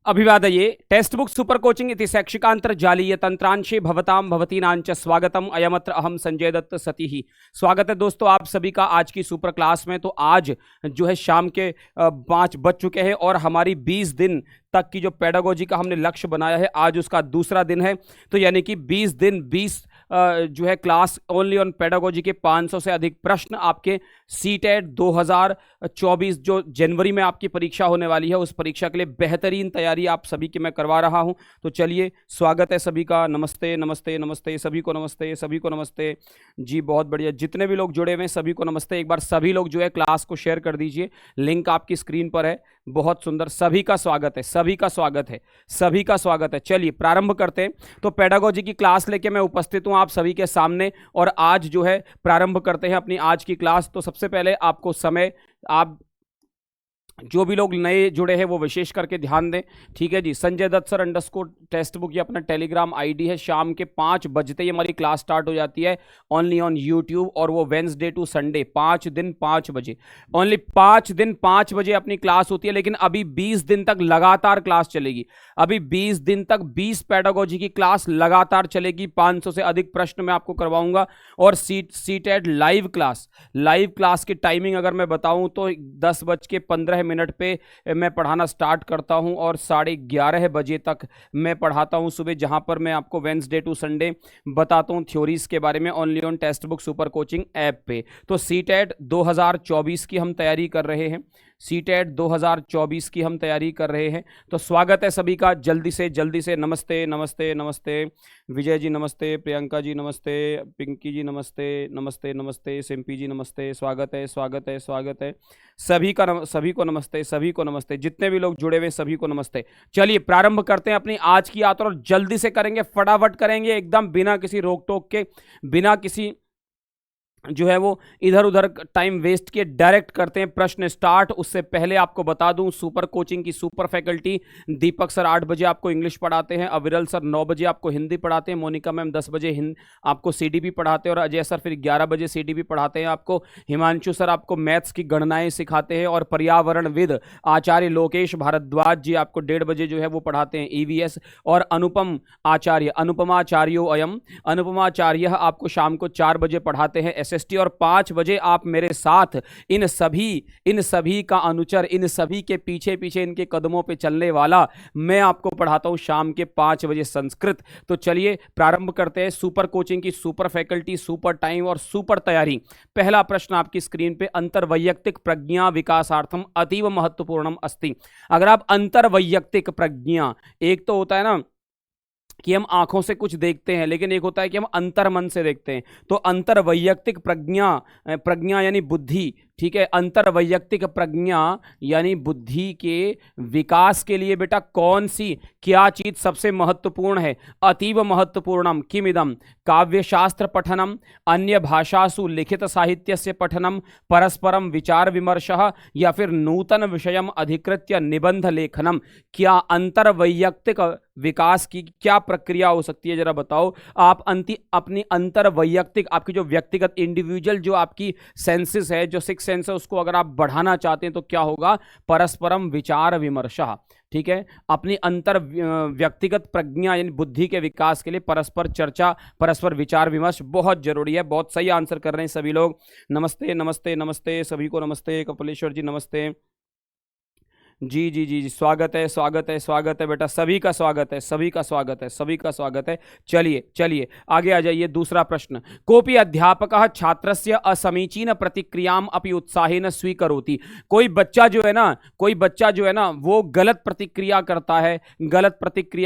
अभिवादये text book super coaching इति शैक्षिकांतर्जालीय तंत्रांशे भवतां भवतीनांच स्वागतम। अयमत्र अहम संजय दत्त सतीः। स्वागत है दोस्तों आप सभी का आज की सुपर क्लास में। तो आज जो है शाम के 5 बज चुके हैं और हमारी 20 दिन तक की जो पेडागोजी का हमने लक्ष्य बनाया है आज उसका दूसरा दिन है। तो यानी कि 20 दिन 20 जो है क्लास ओनली ऑन पेडागोजी के 500 से अधिक प्रश्न आपके सीटेट 2024 जो जनवरी में आपकी परीक्षा होने वाली है उस परीक्षा के लिए बेहतरीन तैयारी आप सभी की मैं करवा रहा हूं। तो चलिए स्वागत है सभी का। नमस्ते नमस्ते नमस्ते सभी को, नमस्ते सभी को, नमस्ते जी। बहुत बढ़िया, जितने भी लोग जुड़े हुए हैं सभी को नमस्ते। एक बार सभी लोग जो है क्लास को शेयर कर दीजिए, लिंक आपकी स्क्रीन पर है। बहुत सुंदर, सभी का स्वागत है, सभी का स्वागत है, सभी का स्वागत है। चलिए प्रारंभ करते हैं। तो पेडागोजी की क्लास लेके मैं उपस्थित हूं आप सभी के सामने और आज जो है प्रारंभ करते हैं अपनी आज की क्लास। तो सबसे पहले आपको समय, आप जो भी लोग नए जुड़े हैं वो विशेष करके ध्यान दें, ठीक है जी। Sanjay Dutt sir underscore text book ये अपना टेलीग्राम आईडी है। शाम के 5 बजते ही हमारी क्लास स्टार्ट हो जाती है ओनली ऑन यूट्यूब, और वो वेंसडे टू संडे 5 दिन 5 बजे, ओनली 5 दिन 5 बजे अपनी क्लास होती है। लेकिन अभी 20 दिन तक लगातार क्लास चलेगी। अभी 20 दिन तक 20 पेडागोजी की क्लास लगातार चलेगी। 500 से अधिक प्रश्न मैं आपको करवाऊंगा। और सीटेट लाइव क्लास की टाइमिंग अगर मैं बताऊं तो 10:15 मिनट पे मैं पढ़ाना स्टार्ट करता हूं और 11:30 बजे तक मैं पढ़ाता हूं सुबह, जहां पर मैं आपको वेंसडे टू संडे बताता हूं थ्योरीज के बारे में only on text book super coaching app पे। तो सीटेट 2024 की हम तैयारी कर रहे हैं, सीटेट 2024 की हम तैयारी कर रहे हैं। तो स्वागत है सभी का। जल्दी से नमस्ते नमस्ते नमस्ते। विजय जी नमस्ते, प्रियंका जी नमस्ते, पिंकी जी नमस्ते, नमस्ते नमस्ते, सिंपी जी नमस्ते। स्वागत है स्वागत है स्वागत है सभी को नमस्ते, सभी को नमस्ते। जितने भी लोग जुड़े हुए सभी को नमस्ते। चलिए प्रारंभ करते हैं अपनी आज की यात्रा और जल्दी से करेंगे, फटाफट करेंगे एकदम, बिना किसी रोक टोक के, बिना किसी जो है वो इधर उधर टाइम वेस्ट किए डायरेक्ट करते हैं प्रश्न स्टार्ट। उससे पहले आपको बता दूं सुपर कोचिंग की सुपर फैकल्टी दीपक सर 8 बजे आपको इंग्लिश पढ़ाते हैं, अविरल सर 9 बजे आपको हिंदी पढ़ाते हैं, मोनिका मैम 10 बजे आपको सीडीपी पढ़ाते हैं, और अजय सर फिर 11 बजे सीडीपी पढ़ाते हैं आपको। हिमांशु सर आपको मैथ्स की गणनाएं सिखाते हैं, और पर्यावरणविद आचार्य लोकेश भारद्वाज जी आपको 1:30 बजे जो है वो पढ़ाते हैं ईवीएस। और अनुपमाचार्यो अयम अनुपमाचार्य आपको शाम को 4 बजे पढ़ाते हैं एसएसटी। और 5 बजे आप मेरे साथ इन सभी का अनुचर, इन सभी के पीछे पीछे इनके कदमों पे चलने वाला मैं आपको पढ़ाता हूं शाम के 5 बजे संस्कृत। तो चलिए प्रारंभ करते हैं सुपर कोचिंग की सुपर फैकल्टी, सुपर टाइम और सुपर तैयारी। पहला प्रश्न आपकी स्क्रीन पे, अंतर्वैयक्तिक प्रज्ञा विकासार्थम अतीव महत्वपूर्णम अस्ति। अगर आप अंतर्वैयक्तिक प्रज्ञा, एक तो होता है ना कि हम आंखों से कुछ देखते हैं, लेकिन एक होता है कि हम अंतर्मन से देखते हैं। तो अंतर्वैयक्तिक प्रज्ञा यानी बुद्धि, ठीक है। अंतर्वैयक्तिक प्रज्ञा यानी बुद्धि के विकास के लिए बेटा कौन सी, क्या चीज सबसे महत्वपूर्ण है? अतीव महत्वपूर्णम किमिदम काव्यशास्त्र पठनम, अन्य भाषासु लिखित साहित्यस्य पठनम, परस्परम विचार विमर्शः, या फिर नूतन विषयम अधिकृत्य निबंध लेखनम। क्या अंतर्वैयक्तिक विकास की क्या प्रक्रिया हो सकती है, जरा बताओ आप। अपनी अंतर्वैयक्तिक, आपकी जो व्यक्तिगत इंडिविजुअल जो आपकी सेंसेस है, जो 6 सेंस है, उसको अगर आप बढ़ाना चाहते हैं तो क्या होगा? परस्परम विचार विमर्शः, ठीक है। अपनी अंतर व्यक्तिगत प्रज्ञा यानी बुद्धि के विकास के लिए परस्पर चर्चा, परस्पर विचार विमर्श बहुत जरूरी है। बहुत सही आंसर कर रहे हैं सभी लोग। नमस्ते नमस्ते नमस्ते सभी को, नमस्ते कपिलेश्वर जी नमस्ते। जी जी जी जी, स्वागत है स्वागत है स्वागत है बेटा, सभी का स्वागत है, सभी का स्वागत है, सभी का स्वागत है। चलिए चलिए आगे आ जाइए। दूसरा प्रश्न, कोपि अध्यापकः छात्रस्य असमीचीन प्रतिक्रियाम अपि उत्साहेन स्वीकरोति। कोई बच्चा जो है ना वो गलत प्रतिक्रिया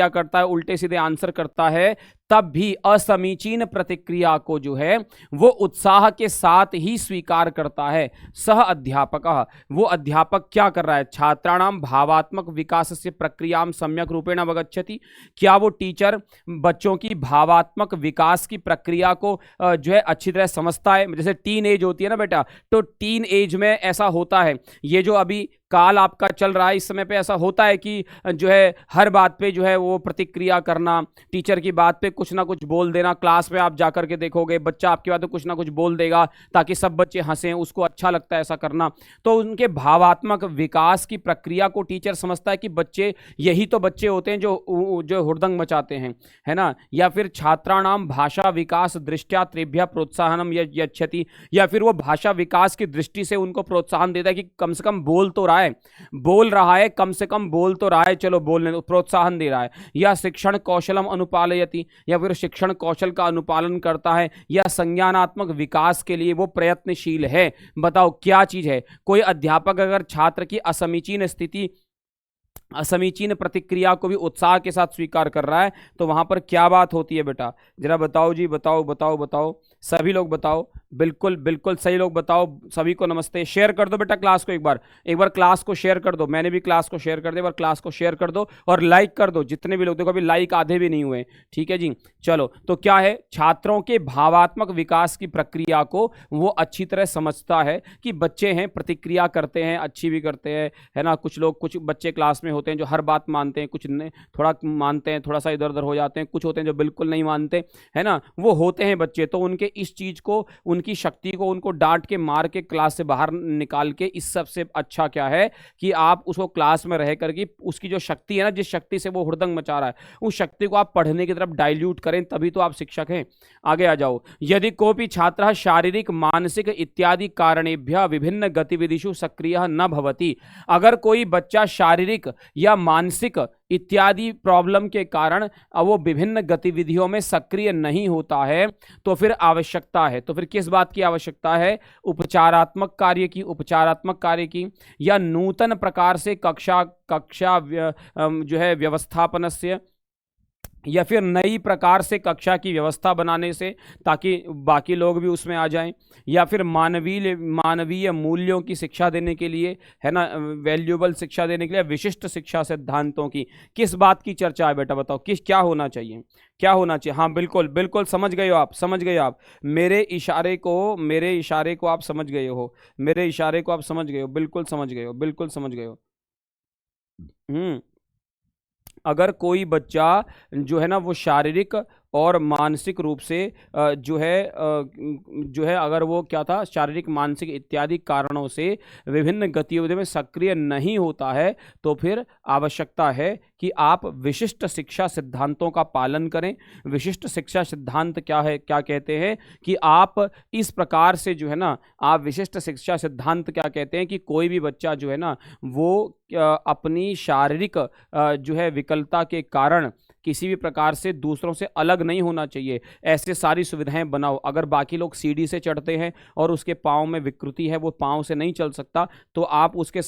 करता है, उल्टे सीधे आंसर करता है, तब भी असमीचीन प्रतिक्रिया को जो है वो उत्साह के साथ ही स्वीकार करता है। सह अध्यापकः, वो अध्यापक क्या कर रहा है? छात्राणाम भावात्मक विकास से प्रक्रियाम सम्यक रूपेण अवगच्छति। क्या वो टीचर बच्चों की भावात्मक विकास की प्रक्रिया को जो है अच्छी तरह समझता है? जैसे टीन एज होती है ना बेटा, तो टीन एज में ऐसा होता है, ये जो अभी काल आपका चल रहा है इस समय पे, ऐसा होता है कि जो है हर बात पे जो है वो प्रतिक्रिया करना, टीचर की बात पे कुछ ना कुछ बोल देना। क्लास में आप जाकर के देखोगे बच्चा आपकी बात पे कुछ ना कुछ बोल देगा ताकि सब बच्चे हंसें, उसको अच्छा लगता है ऐसा करना। तो उनके भावात्मक विकास की प्रक्रिया को टीचर समझता है कि बच्चे यही तो बच्चे होते हैं जो हुड़दंग मचाते हैं, है ना। या फिर छात्राणाम भाषा विकास दृष्टया त्रिभ्य प्रोत्साहनम यच्छति, या फिर वो भाषा विकास की दृष्टि से उनको प्रोत्साहन देता है कि कम से कम बोल तो रहा है, बोल रहा है, कम से कम बोल तो रहा है, चलो बोलने, प्रोत्साहन दे रहा है। या शिक्षण कौशलम अनुपालयति, या फिर शिक्षण कौशल का अनुपालन करता है, या संज्ञानात्मक विकास के लिए वो प्रयत्नशील है। बताओ क्या चीज है। कोई अध्यापक अगर छात्र की असमीचीन प्रतिक्रिया को भी उत्साह के साथ स्वीकार कर रहा है तो वहां पर क्या बात होती है बेटा, जरा बताओ जी, बताओ बताओ बताओ, सभी लोग बताओ। बिल्कुल बिल्कुल सही लोग बताओ, सभी को नमस्ते। शेयर कर दो बेटा क्लास को, एक बार क्लास को शेयर कर दो। मैंने भी क्लास को शेयर कर दिया, एक बार क्लास को शेयर कर दो और लाइक कर दो जितने भी लोग। देखो अभी लाइक आधे भी नहीं हुए, ठीक है जी। चलो, तो क्या है, छात्रों के भावात्मक विकास की प्रक्रिया को वो अच्छी तरह समझता है कि बच्चे हैं, प्रतिक्रिया करते हैं, अच्छी भी करते हैं, है ना। कुछ बच्चे क्लास में होते हैं जो हर बात मानते हैं, कुछ थोड़ा मानते हैं, थोड़ा सा इधर उधर हो जाते हैं, कुछ होते हैं जो बिल्कुल नहीं मानते, है ना। वो होते हैं बच्चे, तो उनके इस चीज को, उनकी शक्ति को, उनको डांट के मार के क्लास से बाहर निकाल के, इस सबसे अच्छा क्या है कि आप उसको क्लास में रह करके उसकी जो शक्ति है ना, जिस शक्ति से वो हुड़दंग मचा रहा है, उस शक्ति को आप पढ़ने की तरफ डाइल्यूट करें, तभी तो आप शिक्षक हैं। आगे आ जाओ। यदि कोई छात्र शारीरिक मानसिक इत्यादि कारणेभ्यः विभिन्न गतिविधिषु सक्रिय न भवति, अगर कोई बच्चा शारीरिक या मानसिक इत्यादि प्रॉब्लम के कारण वो विभिन्न गतिविधियों में सक्रिय नहीं होता है, तो फिर आवश्यकता है। तो फिर किस बात की आवश्यकता है? उपचारात्मक कार्य की, या नूतन प्रकार से कक्षा जो है व्यवस्थापनस्य, या फिर नई प्रकार से कक्षा की व्यवस्था बनाने से ताकि बाकी लोग भी उसमें आ जाएं, या फिर मानवीय मूल्यों की शिक्षा देने के लिए, है ना, वैल्यूएबल शिक्षा देने के लिए, विशिष्ट शिक्षा सिद्धांतों की। किस बात की चर्चा है बेटा, बताओ क्या होना चाहिए, क्या होना चाहिए? हाँ बिल्कुल बिल्कुल, समझ गए हो आप मेरे इशारे को आप समझ गए हो, बिल्कुल समझ गए हो। अगर कोई बच्चा जो है ना वो शारीरिक और मानसिक रूप से जो है अगर वो क्या था, शारीरिक मानसिक इत्यादि कारणों से विभिन्न गतिविधियों में सक्रिय नहीं होता है, तो फिर आवश्यकता है कि आप विशिष्ट शिक्षा सिद्धांतों का पालन करें। विशिष्ट शिक्षा सिद्धांत क्या है, क्या कहते हैं कि आप इस प्रकार से जो है ना, आप विशिष्ट शिक्षा सिद्धांत क्या कहते हैं कि कोई भी बच्चा जो है ना वो अपनी शारीरिक जो है विकलता के कारण किसी भी प्रकार से दूसरों से अलग नहीं होना चाहिए, ऐसे सारी सुविधाएं बनाओ। अगर बाकी लोग सीढ़ी से चढ़ते हैं और उसके पाँव में विकृति है, वो पाँव से नहीं चल सकता, तो आप उसके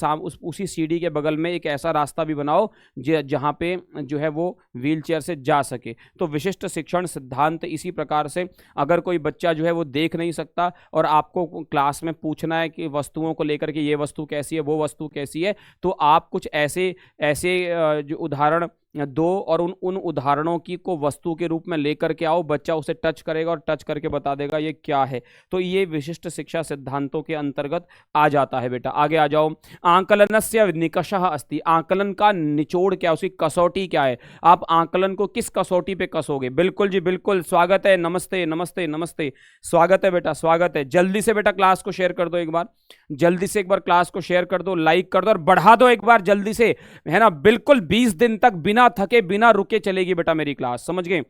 उसी सीढ़ी के बगल में एक ऐसा रास्ता भी बनाओ जहाँ पे जो है वो व्हीलचेयर से जा सके। तो विशिष्ट शिक्षण सिद्धांत इसी प्रकार से, अगर कोई बच्चा जो है वो देख नहीं सकता और आपको क्लास में पूछना है कि वस्तुओं को लेकर के ये वस्तु कैसी है, वो वस्तु कैसी है, तो आप कुछ ऐसे जो उदाहरण दो और उन उदाहरणों की को वस्तु के रूप में लेकर के आओ। बच्चा उसे टच करेगा और टच करके बता देगा ये क्या है। तो ये विशिष्ट शिक्षा सिद्धांतों के अंतर्गत आ जाता है बेटा। आगे आ जाओ। आंकलनस्य निकषः अस्ति, आंकलन का निचोड़ क्या, उसकी कसौटी क्या है? आप आंकलन को किस कसौटी पे कसोगे? बिल्कुल जी बिल्कुल, स्वागत है, नमस्ते नमस्ते नमस्ते, स्वागत है बेटा, स्वागत है। जल्दी से बेटा क्लास को शेयर कर दो, एक बार जल्दी से एक बार क्लास को शेयर कर दो, लाइक कर दो और बढ़ा दो एक बार जल्दी से, है ना। बिल्कुल 20 दिन तक बिना थके बिना रुके चलेगी बेटा मेरी क्लास, समझ गए?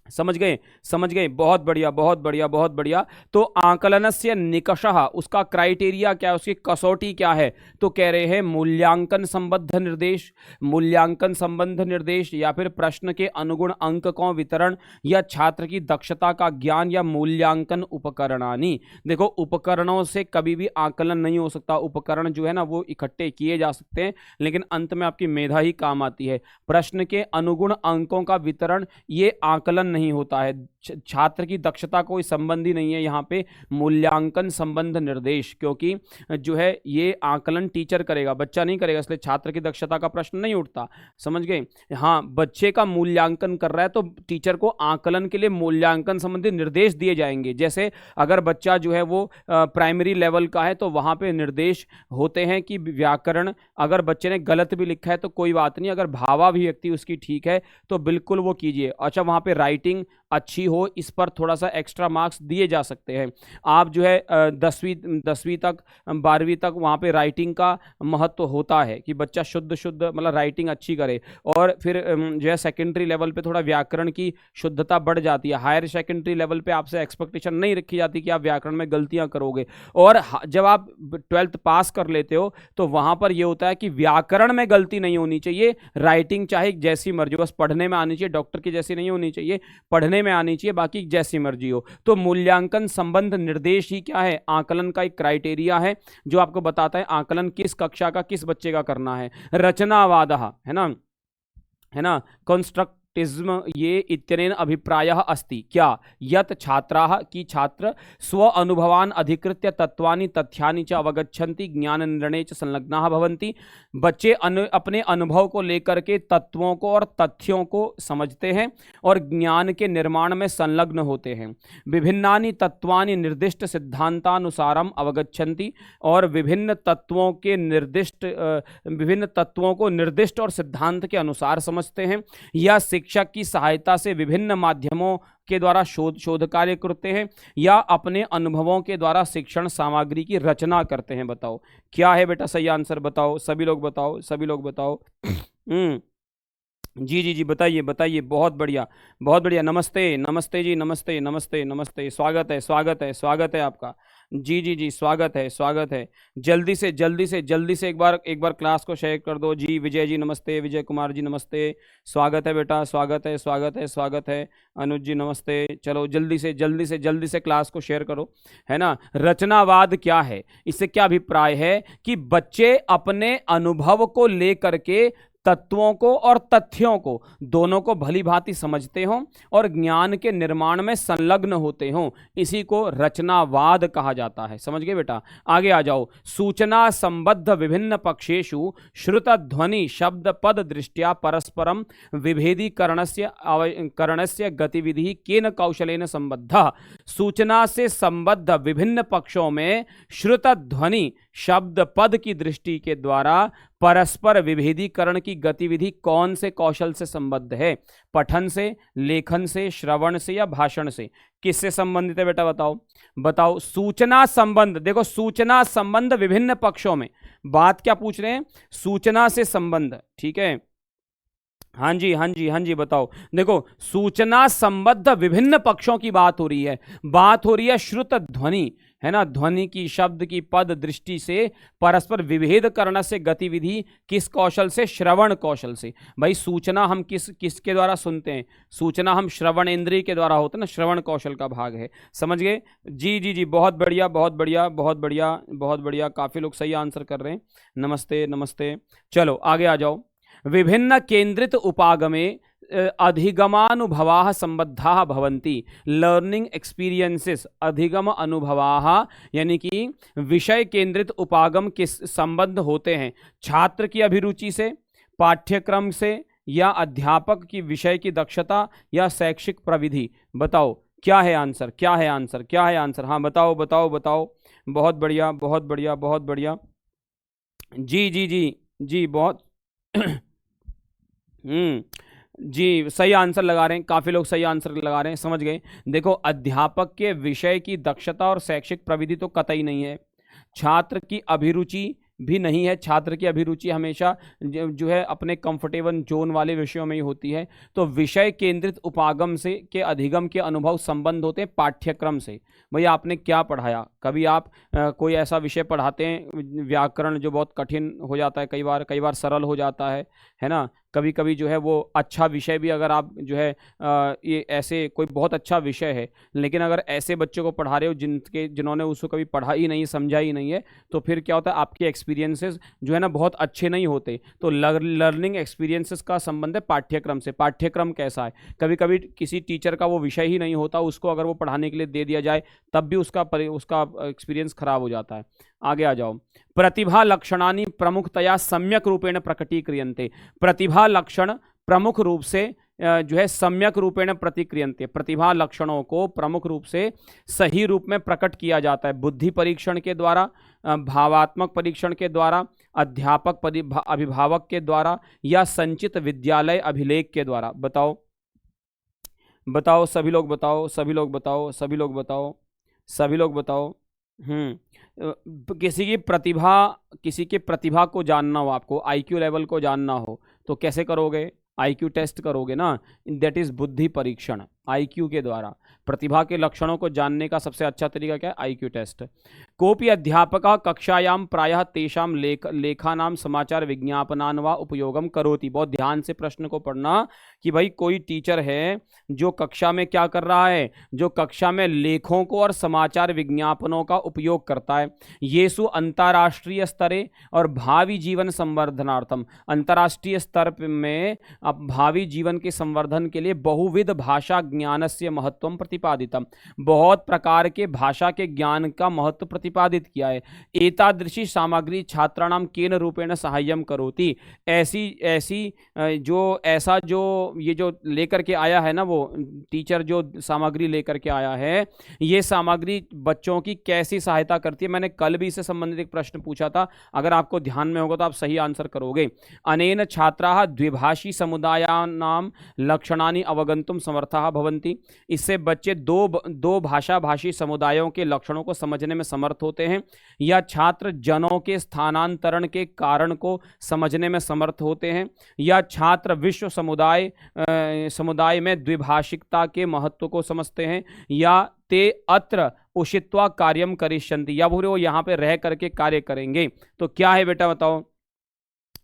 समझ गए, बहुत बढ़िया बहुत बढ़िया बहुत बढ़िया। तो आंकलनस्य निकषः, उसका क्राइटेरिया क्या है, उसकी कसौटी क्या है? तो कह रहे हैं मूल्यांकन संबंध निर्देश, या फिर प्रश्न के अनुगुण अंकों वितरण, या छात्र की दक्षता का ज्ञान, या मूल्यांकन उपकरणानि। देखो उपकरणों से कभी भी आंकलन नहीं हो सकता, उपकरण जो है ना वो इकट्ठे किए जा सकते हैं लेकिन अंत में आपकी मेधा ही काम आती है। प्रश्न के अनुगुण अंकों का वितरण ये आंकलन नहीं नहीं होता है। छात्र की दक्षता कोई संबंधी नहीं है यहाँ पे मूल्यांकन संबंध निर्देश, क्योंकि जो है ये आकलन टीचर करेगा, बच्चा नहीं करेगा, इसलिए छात्र की दक्षता का प्रश्न नहीं उठता। समझ गए? हाँ, बच्चे का मूल्यांकन कर रहा है तो टीचर को आकलन के लिए मूल्यांकन संबंधी निर्देश दिए जाएंगे। जैसे अगर बच्चा जो है वो प्राइमरी लेवल का है तो वहाँ पे निर्देश होते हैं कि व्याकरण अगर बच्चे ने गलत भी लिखा है तो कोई बात नहीं, अगर भावाभिव्यक्ति उसकी ठीक है तो बिल्कुल वो कीजिए। अच्छा, वहाँ पे राइटिंग अच्छी हो, इस पर थोड़ा सा एक्स्ट्रा मार्क्स दिए जा सकते हैं। आप जो है 10वीं तक 12वीं तक वहाँ पे राइटिंग का महत्व होता है कि बच्चा शुद्ध मतलब राइटिंग अच्छी करे, और फिर जो है सेकेंडरी लेवल पे थोड़ा व्याकरण की शुद्धता बढ़ जाती है। हायर सेकेंडरी लेवल पे आपसे एक्सपेक्टेशन नहीं रखी जाती कि आप व्याकरण में गलतियां करोगे, और जब आप 12th पास कर लेते हो तो वहाँ पर ये होता है कि व्याकरण में गलती नहीं होनी चाहिए, राइटिंग चाहे जैसी मर्जी हो, बस पढ़ने में आनी चाहिए, डॉक्टर की जैसी नहीं होनी चाहिए, पढ़ने में आनी चाहिए, बाकी जैसी मर्जी हो। तो मूल्यांकन संबंध निर्देश ही क्या है? आकलन का एक क्राइटेरिया है जो आपको बताता है आकलन किस कक्षा का किस बच्चे का करना है। रचनावाद है ना कंस्ट्रक्टिज्म ये इत्यनेन अभिप्रायः अस्ति क्या यत् छात्राः की छात्र स्व अनुभवान् अधिकृत्य तत्वानि तथ्यानि च अवगच्छन्ति ज्ञान निर्णये च संलग्नाः भवन्ति। बच्चे अपने अनुभव को लेकर के तत्वों को और तथ्यों को समझते हैं और ज्ञान के निर्माण में संलग्न होते हैं। विभिन्नानि तत्वानि निर्दिष्ट सिद्धांतानुसारम अवगच्छन्ति, और विभिन्न तत्वों को निर्दिष्ट और सिद्धांत के अनुसार समझते हैं, या शिक्षक की सहायता से विभिन्न माध्यमों के द्वारा शोध कार्य करते हैं, या अपने अनुभवों के द्वारा शिक्षण सामग्री की रचना करते हैं। बताओ क्या है बेटा सही आंसर? बताओ, सभी लोग बताओ। जी, बताइए। बहुत बढ़िया। नमस्ते जी, स्वागत है आपका। जी, स्वागत है। जल्दी से एक बार क्लास को शेयर कर दो। जी विजय जी नमस्ते, विजय कुमार जी नमस्ते, स्वागत है बेटा, स्वागत है। अनुज जी नमस्ते। चलो जल्दी से क्लास को शेयर करो, है ना। रचनावाद क्या है? इससे क्या अभिप्राय है कि बच्चे अपने अनुभव को लेकर के तत्वों को और तथ्यों को दोनों को भली भांति समझते हों और ज्ञान के निर्माण में संलग्न होते हों, इसी को रचनावाद कहा जाता है। समझ गए बेटा? आगे आ जाओ। सूचना संबद्ध विभिन्न पक्षेषु श्रुत ध्वनि शब्द पद दृष्टिया परस्परम विभेदीकरणस्य गतिविधि केन कौशलेन संबद्ध। सूचना से संबद्ध विभिन्न पक्षों में श्रुत ध्वनि शब्द पद की दृष्टि के द्वारा परस्पर विभेदीकरण की गतिविधि कौन से कौशल से संबद्ध है? पठन से, लेखन से, श्रवण से, या भाषण से? किससे संबंधित है बेटा? बताओ। सूचना संबंध, देखो सूचना संबंध विभिन्न पक्षों में, बात क्या पूछ रहे हैं? सूचना से संबंध, ठीक है। हाँ जी, बताओ। देखो सूचना संबद्ध विभिन्न पक्षों की बात हो रही है श्रुत ध्वनि, है ना, ध्वनि की, शब्द की, पद दृष्टि से परस्पर विभेद करने से गतिविधि किस कौशल से? श्रवण कौशल से। भाई सूचना हम किसके द्वारा सुनते हैं? सूचना हम श्रवण इंद्रिय के द्वारा होता है ना, श्रवण कौशल का भाग है। समझ गए? जी, बहुत बढ़िया। काफी लोग सही आंसर कर रहे हैं। नमस्ते। चलो आगे आ जाओ। विभिन्न केंद्रित उपागमे अधिगमानुभवाः संबद्धाः भवन्ति। लर्निंग एक्सपीरियंसेस, अधिगम अनुभवाः यानी कि विषय केंद्रित उपागम किस संबद्ध होते हैं? छात्र की अभिरुचि से, पाठ्यक्रम से, या अध्यापक की विषय की दक्षता, या शैक्षिक प्रविधि? बताओ क्या है आंसर? हाँ बताओ। बहुत बढ़िया। जी बहुत जी सही आंसर लगा रहे हैं, काफ़ी लोग सही आंसर लगा रहे हैं। समझ गए? देखो अध्यापक के विषय की दक्षता और शैक्षिक प्रविधि तो कतई नहीं है, छात्र की अभिरुचि भी नहीं है। छात्र की अभिरुचि हमेशा जो है अपने कंफर्टेबल जोन वाले विषयों में ही होती है। तो विषय केंद्रित उपागम से के अधिगम के अनुभव संबंध होते हैं पाठ्यक्रम से। भैया आपने क्या पढ़ाया? कभी आप कोई ऐसा विषय पढ़ाते हैं व्याकरण जो बहुत कठिन हो जाता है, कई बार सरल हो जाता है ना, कभी कभी जो है वो अच्छा विषय भी अगर आप जो है ये ऐसे कोई बहुत अच्छा विषय है, लेकिन अगर ऐसे बच्चों को पढ़ा रहे हो जिन्होंने उसको कभी पढ़ा ही नहीं, समझा ही नहीं है, तो फिर क्या होता है, आपके एक्सपीरियंसेस जो है ना बहुत अच्छे नहीं होते। तो लर्निंग एक्सपीरियंसेस का संबंध है पाठ्यक्रम से। पाठ्यक्रम कैसा है, कभी कभी किसी टीचर का वो विषय ही नहीं होता, उसको अगर वो पढ़ाने के लिए दे दिया जाए तब भी उसका एक्सपीरियंस खराब हो जाता है। आगे आ जाओ। प्रतिभा लक्षणानि प्रमुखतया सम्यक रूपेण प्रकटीक्रियन्ते। प्रतिभा लक्षण प्रमुख रूप से जो है सम्यक रूपेण प्रतिक्रियन्ते, प्रतिभा लक्षणों को प्रमुख रूप से सही रूप में प्रकट किया जाता है। बुद्धि परीक्षण के द्वारा, भावात्मक परीक्षण के द्वारा, अध्यापक अभिभावक के द्वारा, या संचित विद्यालय अभिलेख के द्वारा। बताओ बताओ सभी लोग बताओ, सभी लोग बताओ, सभी लोग बताओ, सभी लोग बताओ। किसी की प्रतिभा को जानना हो, आपको आईक्यू लेवल को जानना हो, तो कैसे करोगे? आईक्यू टेस्ट करोगे ना, दैट इज बुद्धि परीक्षण। आईक्यू के द्वारा प्रतिभा के लक्षणों को जानने का सबसे अच्छा तरीका क्या है? IQ test. कोपि अध्यापकः कक्षायां प्रायः तेषां लेखानां समाचार विज्ञापनान् वा उपयोगम करोति। बहुत ध्यान से प्रश्न को पढ़ना कि भाई कोई टीचर है जो कक्षा में क्या कर रहा है, जो कक्षा में लेखों को और समाचार विज्ञापनों का उपयोग करता है। येसु अंतर्राष्ट्रीय स्तरे और भावी जीवन संवर्धनार्थम, अंतर्राष्ट्रीय स्तर में अब भावी जीवन के संवर्धन के लिए बहुविध भाषा ज्ञानस्य महत्वम प्रतिपादितम, बहुत प्रकार के भाषा के ज्ञान का महत्व प्रतिपादित किया है। एतादृशी सामग्री छात्राणाम केन रूपेण सहाय्यम करोति, ऐसी जो ये जो लेकर के आया है ना, वो टीचर जो सामग्री लेकर के आया है, ये सामग्री बच्चों की कैसी सहायता करती है। मैंने कल भी इससे संबंधित एक प्रश्न पूछा था, अगर आपको ध्यान में होगा तो आप सही आंसर करोगे। अनेन छात्राः द्विभाषी समुदायानां लक्षणानि अवगंतुम समर्थाः भवन्ति, इससे बच्चे दो भाषा भाषी समुदायों के लक्षणों को समझने में समर्थ होते हैं, या छात्र जनों के स्थानांतरण के कारण को समझने में समर्थ होते हैं, या छात्र विश्व समुदाय में द्विभाषिकता के महत्व को समझते हैं, या ते अत्र उषित्वा कार्यम करिष्यन्ति, या वो यहाँ पे रह करके कार्य करेंगे। तो क्या है बेटा, बताओ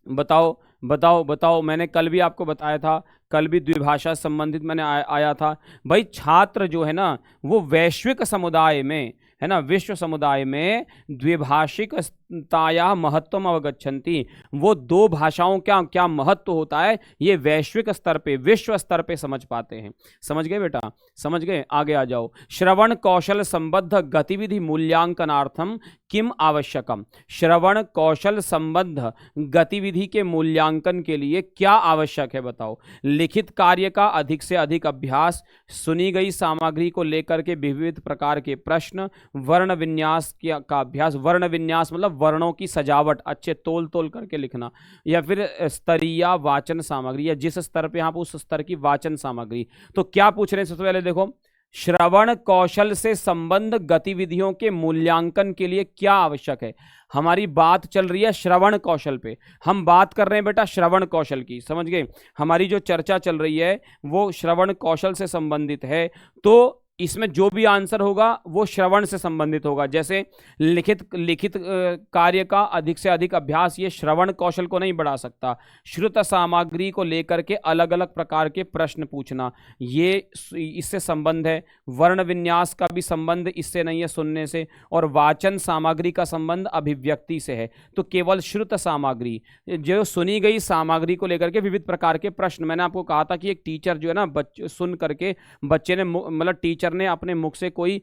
बताओ बताओ बताओ। मैंने कल भी आपको बताया था, कल भी द्विभाषा संबंधित मैंने आया था। भाई छात्र जो है ना वो वैश्विक समुदाय में है ना, विश्व समुदाय में द्विभाषिकताया महत्वम अवगच्छन्ति, वो दो भाषाओं का क्या महत्व होता है ये वैश्विक स्तर पे, विश्व स्तर पे समझ पाते हैं। समझ गए बेटा, समझ गए? आगे आ जाओ। श्रवण कौशल संबद्ध गतिविधि मूल्यांकनार्थम किम आवश्यकम, श्रवण कौशल संबद्ध गतिविधि के मूल्यांकन के लिए क्या आवश्यक है बताओ। लिखित कार्य का अधिक से अधिक अभ्यास, सुनी गई सामग्री को लेकर के विविध प्रकार के प्रश्न, वर्ण विन्यास का अभ्यास। वर्ण विन्यास मतलब वर्णों की सजावट, अच्छे तोल तोल करके लिखना, या फिर स्तरीय वाचन सामग्री, या जिस स्तर पे आप उस स्तर की वाचन सामग्री। तो क्या पूछ रहे हैं सबसे पहले देखो, श्रवण कौशल से संबंध गतिविधियों के मूल्यांकन के लिए क्या आवश्यक है। हमारी बात चल रही है श्रवण कौशल पे, हम बात कर रहे हैं बेटा श्रवण कौशल की, समझ गए? हमारी जो चर्चा चल रही है वो श्रवण कौशल से संबंधित है, तो इसमें जो भी आंसर होगा वो श्रवण से संबंधित होगा। जैसे लिखित कार्य का अधिक से अधिक अभ्यास, ये श्रवण कौशल को नहीं बढ़ा सकता। श्रुत सामग्री को लेकर के अलग अलग प्रकार के प्रश्न पूछना, ये इससे संबंध है। वर्ण विन्यास का भी संबंध इससे नहीं है सुनने से, और वाचन सामग्री का संबंध अभिव्यक्ति से है। तो केवल श्रुत सामग्री, जो सुनी गई सामग्री को लेकर के विविध प्रकार के प्रश्न। मैंने आपको कहा था कि एक टीचर जो है ना सुन करके बच्चे ने मतलब टीचर ने अपने मुख से कोई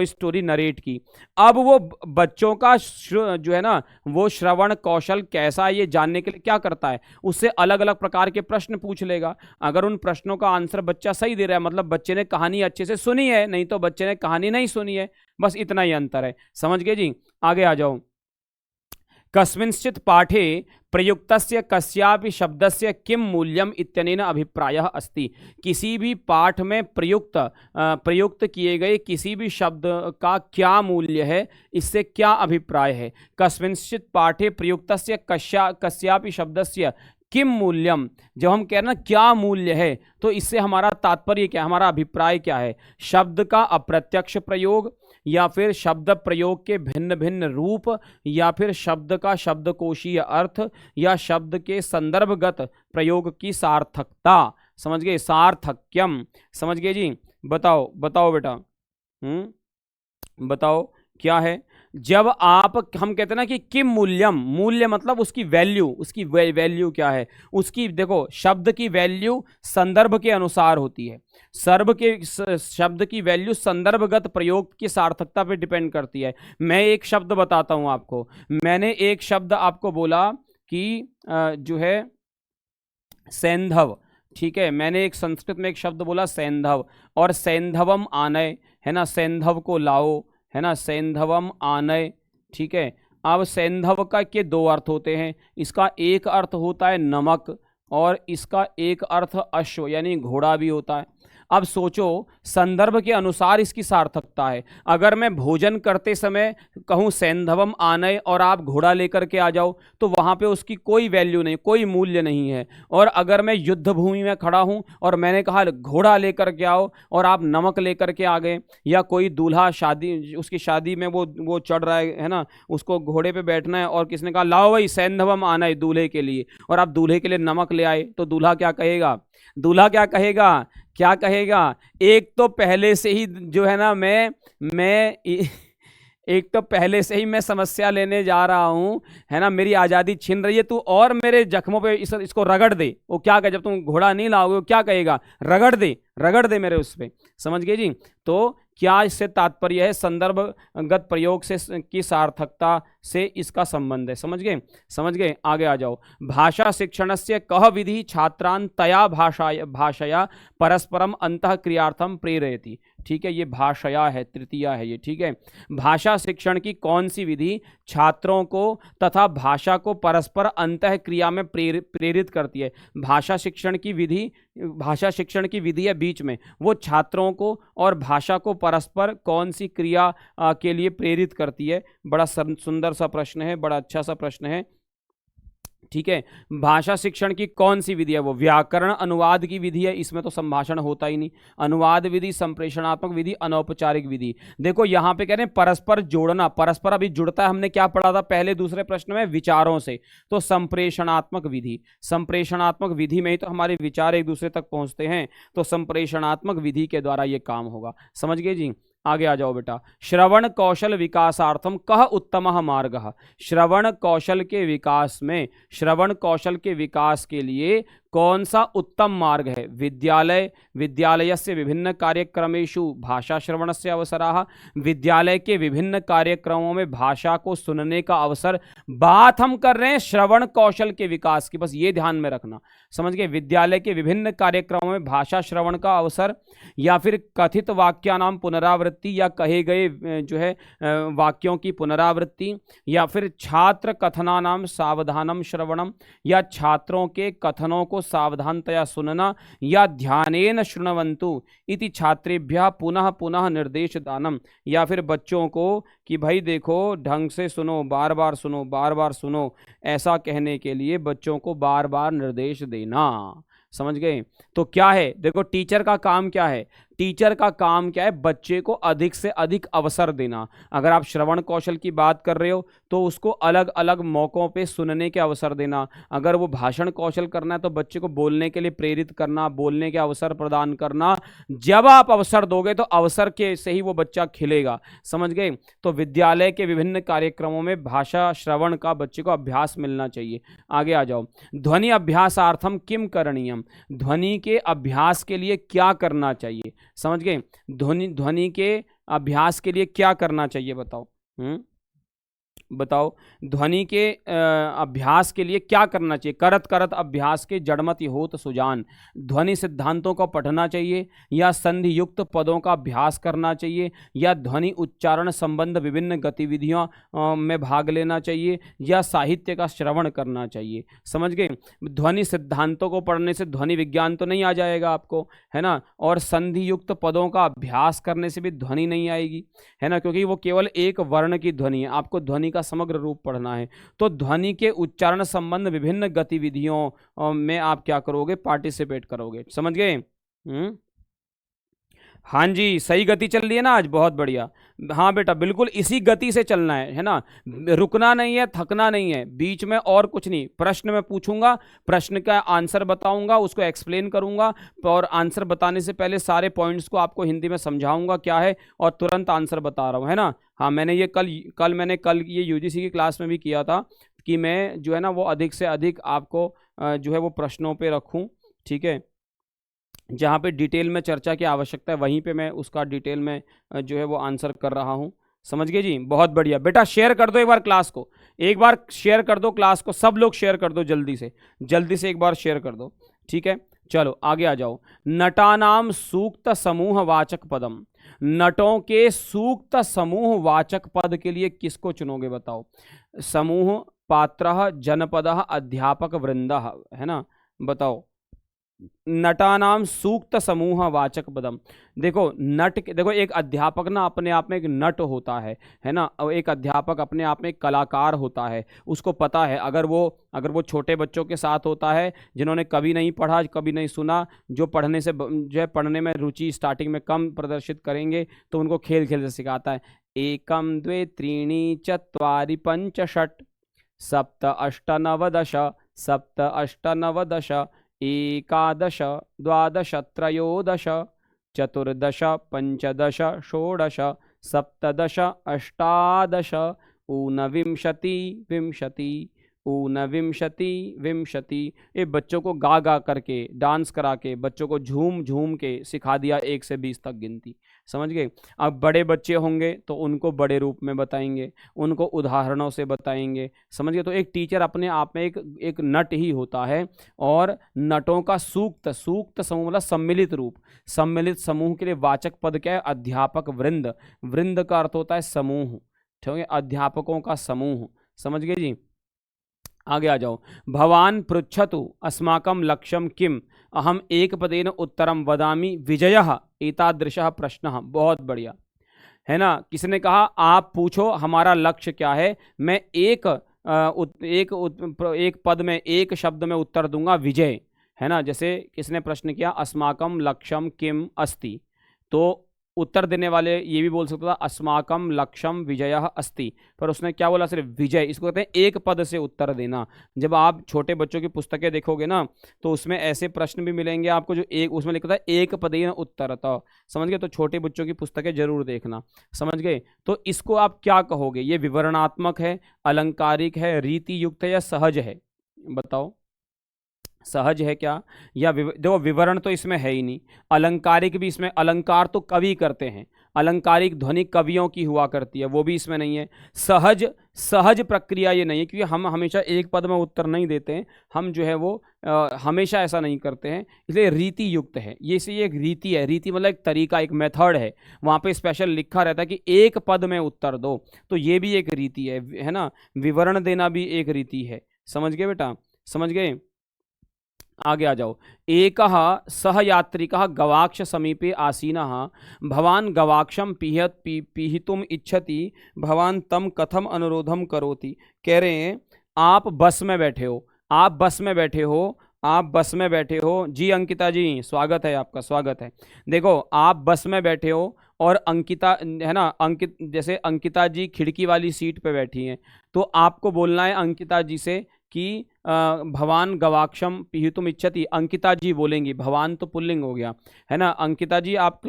स्टोरी नरेट की, अब वो बच्चों का जो है ना वो श्रवण कौशल कैसा है ये जानने के लिए क्या करता है, उससे अलग अलग प्रकार के प्रश्न पूछ लेगा। अगर उन प्रश्नों का आंसर बच्चा सही दे रहा है मतलब बच्चे ने कहानी अच्छे से सुनी है, नहीं तो बच्चे ने कहानी नहीं सुनी है, बस इतना ही अंतर है। समझ गए जी? आगे आ जाओ। कस्मिंश्चित् पाठे प्रयुक्तस्य कस्यापि शब्दस्य किम मूल्यम इत्यनेन अभिप्रायः अस्ति, किसी भी पाठ में प्रयुक्त किए गए किसी भी शब्द का क्या मूल्य है, इससे क्या अभिप्राय है। कस्मिंश्चित् पाठे प्रयुक्तस्य कस्यापि शब्दस्य किम मूल्यम, जब हम कह रहे हैं ना क्या मूल्य है, तो इससे हमारा तात्पर्य क्या, हमारा अभिप्राय क्या है। शब्द का अप्रत्यक्ष प्रयोग, या फिर शब्द प्रयोग के भिन्न भिन्न रूप, या फिर शब्द का शब्दकोशीय अर्थ, या शब्द के संदर्भगत प्रयोग की सार्थकता। समझ गए, सार्थक्यम। समझ गए जी। बताओ बताओ बेटा, बताओ क्या है। जब आप, हम कहते हैं ना कि किम मूल्यम, मूल्य मतलब उसकी वैल्यू, उसकी वैल्यू क्या है उसकी। देखो शब्द की वैल्यू संदर्भ के अनुसार होती है। शब्द की वैल्यू संदर्भगत प्रयोग की सार्थकता पे डिपेंड करती है। मैं एक शब्द बताता हूं आपको। मैंने एक शब्द आपको बोला कि जो है सैंधव, ठीक है। मैंने एक संस्कृत में एक शब्द बोला सैंधव, और सैंधवम आनय, है ना, सैंधव को लाओ, है ना, सैंधवम आनय, ठीक है। अब सैंधव का के दो अर्थ होते हैं। इसका एक अर्थ होता है नमक, और इसका एक अर्थ अश्व यानी घोड़ा भी होता है। अब सोचो संदर्भ के अनुसार इसकी सार्थकता है। अगर मैं भोजन करते समय कहूँ सैंधवम आनय और आप घोड़ा लेकर के आ जाओ, तो वहाँ पे उसकी कोई वैल्यू नहीं, कोई मूल्य नहीं है। और अगर मैं युद्ध भूमि में खड़ा हूँ और मैंने कहा घोड़ा लेकर के आओ, और आप नमक लेकर के आ गए, या कोई दूल्हा शादी, उसकी शादी में वो चढ़ रहा है ना, उसको घोड़े पे बैठना है, और किसने कहा लाओ भाई सैंधवम आनय दूल्हे के लिए, और आप दूल्हे के लिए नमक ले आए, तो दूल्हा क्या कहेगा? दूल्हा क्या कहेगा? क्या कहेगा? एक तो पहले से ही जो है ना, मैं एक तो पहले से ही मैं समस्या लेने जा रहा हूं, है ना, मेरी आजादी छिन रही है, तू और मेरे जख्मों पे इसको रगड़ दे। वो क्या कहे, जब तुम घोड़ा नहीं लाओगे वो क्या कहेगा? रगड़ दे, रगड़ दे मेरे उस पे। समझ गए जी। तो क्या इससे तात्पर्य है? संदर्भगत प्रयोग से की सार्थकता से इसका संबंध है। समझ गए, समझ गए। आगे आ जाओ। भाषा शिक्षणस्य कह विधि छात्रान तया भाषया परस्परम अंतः क्रियार्थम प्रेरयति। ठीक है, ये भाषया है, तृतीया है ये। ठीक है, भाषा शिक्षण की कौन सी विधि छात्रों को तथा भाषा को परस्पर अंतः क्रिया में प्रेरित करती है? भाषा शिक्षण की विधि, भाषा शिक्षण की विधि है बीच में, वो छात्रों को और भाषा को परस्पर कौन सी क्रिया के लिए प्रेरित करती है? बड़ा सुंदर सा प्रश्न है, बड़ा अच्छा सा प्रश्न है। ठीक है, भाषा शिक्षण की कौन सी विधि है? वो व्याकरण अनुवाद की विधि है, इसमें तो संभाषण होता ही नहीं। अनुवाद विधि, संप्रेषणात्मक विधि, अनौपचारिक विधि। देखो यहां पे कह रहे हैं परस्पर जोड़ना, परस्पर अभी जुड़ता है, हमने क्या पढ़ा था पहले दूसरे प्रश्न में? विचारों से। तो संप्रेषणात्मक विधि, संप्रेषणात्मक विधि में ही तो हमारे विचार एक दूसरे तक पहुंचते हैं, तो संप्रेषणात्मक विधि के द्वारा ये काम होगा। समझ गए जी। आगे आ जाओ बेटा। श्रवण कौशल विकासार्थम कह उत्तमः मार्गः। श्रवण कौशल के विकास में, श्रवण कौशल के विकास के लिए कौन सा उत्तम मार्ग है? विद्यालयस्य विभिन्न कार्यक्रमेषु भाषा श्रवणस्य अवसराः। विद्यालय के विभिन्न कार्यक्रमों में भाषा को सुनने का अवसर। बात हम कर रहे हैं श्रवण कौशल के विकास की, बस ये ध्यान में रखना। समझ गए? विद्यालय के विभिन्न कार्यक्रमों में भाषा श्रवण का अवसर, या फिर कथित वाक्यानाम पुनरावृत्ति, या कहे गए जो है वाक्यों की पुनरावृत्ति, या फिर छात्र कथनानाम सावधानम श्रवणम, या छात्रों के कथनों को सावधानतया सुनना, या ध्यानेन शृण्वन्तु इति छात्रेभ्यः पुनः पुनः निर्देश दानम। या फिर बच्चों को कि भाई देखो ढंग से सुनो, बार बार सुनो, बार बार सुनो, ऐसा कहने के लिए बच्चों को बार बार निर्देश देना। समझ गए? तो क्या है, देखो टीचर का काम क्या है? टीचर का काम क्या है? बच्चे को अधिक से अधिक अवसर देना। अगर आप श्रवण कौशल की बात कर रहे हो तो उसको अलग अलग मौकों पे सुनने के अवसर देना। अगर वो भाषण कौशल करना है तो बच्चे को बोलने के लिए प्रेरित करना, बोलने के अवसर प्रदान करना। जब आप अवसर दोगे तो अवसर के से ही वो बच्चा खिलेगा। समझ गए? तो विद्यालय के विभिन्न कार्यक्रमों में भाषा श्रवण का बच्चे को अभ्यास मिलना चाहिए। आगे आ जाओ। ध्वनि अभ्यासार्थम किम करणीयम। ध्वनि के अभ्यास के लिए क्या करना चाहिए? समझ गए? ध्वनि के अभ्यास के लिए क्या करना चाहिए बताओ? बताओ, ध्वनि के अभ्यास के लिए क्या करना चाहिए? करत करत अभ्यास के जड़मति होत सुजान। ध्वनि सिद्धांतों को पढ़ना चाहिए, या संधि युक्त पदों का अभ्यास करना चाहिए, या ध्वनि उच्चारण संबंध विभिन्न गतिविधियों में भाग लेना चाहिए, या साहित्य का श्रवण करना चाहिए। समझ गए? ध्वनि सिद्धांतों को पढ़ने से ध्वनि विज्ञान तो नहीं आ जाएगा आपको, है ना, और संधि युक्त पदों का अभ्यास करने से भी ध्वनि नहीं आएगी, है ना, क्योंकि वो केवल एक वर्ण की ध्वनि है। आपको ध्वनि का समग्र रूप पढ़ना है। तो ध्वनि के उच्चारण संबंध विभिन्न गतिविधियों में आप क्या करोगे? पार्टिसिपेट करोगे। समझ गए? हाँ जी, सही गति चल रही है ना आज, बहुत बढ़िया। हाँ बेटा, बिल्कुल इसी गति से चलना है ना, रुकना नहीं है, थकना नहीं है, बीच में और कुछ नहीं। प्रश्न मैं पूछूंगा, प्रश्न का आंसर बताऊंगा, उसको एक्सप्लेन करूंगा, और आंसर बताने से पहले सारे पॉइंट्स को आपको हिंदी में समझाऊंगा क्या है, और तुरंत आंसर बता रहा हूं, है ना। हाँ, मैंने ये कल ये यूजीसी की क्लास में भी किया था कि मैं जो है ना वो अधिक से अधिक आपको जो है वो प्रश्नों पे रखूं, ठीक है। जहाँ पे डिटेल में चर्चा की आवश्यकता है वहीं पे मैं उसका डिटेल में जो है वो आंसर कर रहा हूँ। समझ गए जी, बहुत बढ़िया बेटा। शेयर कर दो एक बार क्लास को, एक बार शेयर कर दो क्लास को, सब लोग शेयर कर दो जल्दी से एक बार शेयर कर दो, ठीक है। चलो आगे आ जाओ। नटानाम सूक्त समूह वाचक पदम, नटों के सूक्त समूह वाचक पद के लिए किसको चुनोगे बताओ। समूह, पात्रः, जनपदः, अध्यापक वृंदः, है ना, बताओ। नटानाम सूक्त समूह वाचक पदम। देखो देखो एक अध्यापक ना अपने आप में एक नट होता है ना, और एक अध्यापक अपने आप में एक कलाकार होता है। उसको पता है, अगर वो छोटे बच्चों के साथ होता है जिन्होंने कभी नहीं पढ़ा, कभी नहीं सुना, जो पढ़ने से जो है पढ़ने में रुचि स्टार्टिंग में कम प्रदर्शित करेंगे, तो उनको खेल खेल से सिखाता है। एकम द्वे त्रीणि चत्वारि पंच षट् सप्त अष्ट नव दश, सप्त अष्ट नव दश, एकादश द्वादश त्रयोदश चतुर्दश पंचदश षोडश सप्तदश अष्टादश ऊनविंशति विंशति, ऊनविंशति विंशति। ये बच्चों को गा गा करके, डांस करा के, बच्चों को झूम झूम के सिखा दिया 1 से 20 तक गिनती। समझ गए। अब बड़े बच्चे होंगे तो उनको बड़े रूप में बताएंगे, उनको उदाहरणों से बताएंगे। समझ गए। तो एक टीचर अपने आप में एक नट ही होता है। और नटों का सूक्त समूह मतलब सम्मिलित रूप, सम्मिलित समूह के लिए वाचक पद क्या है, अध्यापक वृंद। वृंद का अर्थ होता है समूह, ठीक है, अध्यापकों का समूह। समझ गए जी। आगे आ जाओ। भवान पृच्छतु अस्माकं लक्ष्यम किम, अहम एक पदेन उत्तरम वदामि विजयः एतादृशः प्रश्नः। बहुत बढ़िया, है ना। किसने कहा आप पूछो हमारा लक्ष्य क्या है, मैं एक पद में, एक शब्द में उत्तर दूंगा, विजय, है ना। जैसे किसने प्रश्न किया अस्माकं लक्ष्यम किम अस्ति, तो उत्तर देने वाले ये भी बोल सकता था अस्माकं लक्ष्यम विजयः अस्ति, पर उसने क्या बोला, सिर्फ विजय। इसको कहते हैं एक पद से उत्तर देना। जब आप छोटे बच्चों की पुस्तकें देखोगे ना, तो उसमें ऐसे प्रश्न भी मिलेंगे आपको जो उसमें लिखा था एक पदेन उत्तरतः। समझ गए। तो छोटे बच्चों की पुस्तकें जरूर देखना। समझ गए। तो इसको आप क्या कहोगे, ये विवरणात्मक है, अलंकारिक है, रीति युक्त है, या सहज है, बताओ। सहज है क्या, या देखो विवरण तो इसमें है ही नहीं, अलंकारिक भी इसमें, अलंकार तो कवि करते हैं, अलंकारिक ध्वनि कवियों की हुआ करती है, वो भी इसमें नहीं है। सहज प्रक्रिया ये नहीं है, क्योंकि हम हमेशा एक पद में उत्तर नहीं देते हैं, हम जो है वो हमेशा ऐसा नहीं करते हैं, इसलिए रीति युक्त है। ये से एक रीति है, रीति मतलब एक तरीका, एक मेथड है, वहाँ पे स्पेशल लिखा रहता है कि एक पद में उत्तर दो, तो ये भी एक रीति है ना। विवरण देना भी एक रीति है। समझ गए बेटा, समझ गए। आगे आ जाओ। एकः सहयात्रिकः गवाक्ष समीपे आसीनः भवान गवाक्षम पीहितुम इच्छति भवान तम कथम अनुरोधम करोति। कह रहे हैं आप बस में बैठे हो, आप बस में बैठे हो, आप बस में बैठे हो जी। अंकिता जी स्वागत है आपका, स्वागत है। देखो आप बस में बैठे हो और अंकिता है ना, जैसे अंकिता जी खिड़की वाली सीट पे बैठी हैं, तो आपको बोलना है अंकिता जी से कि भवान गवाक्षम पीहितुम इच्छति। अंकिता जी बोलेंगी, भवान तो पुल्लिंग हो गया, है ना। अंकिता जी आप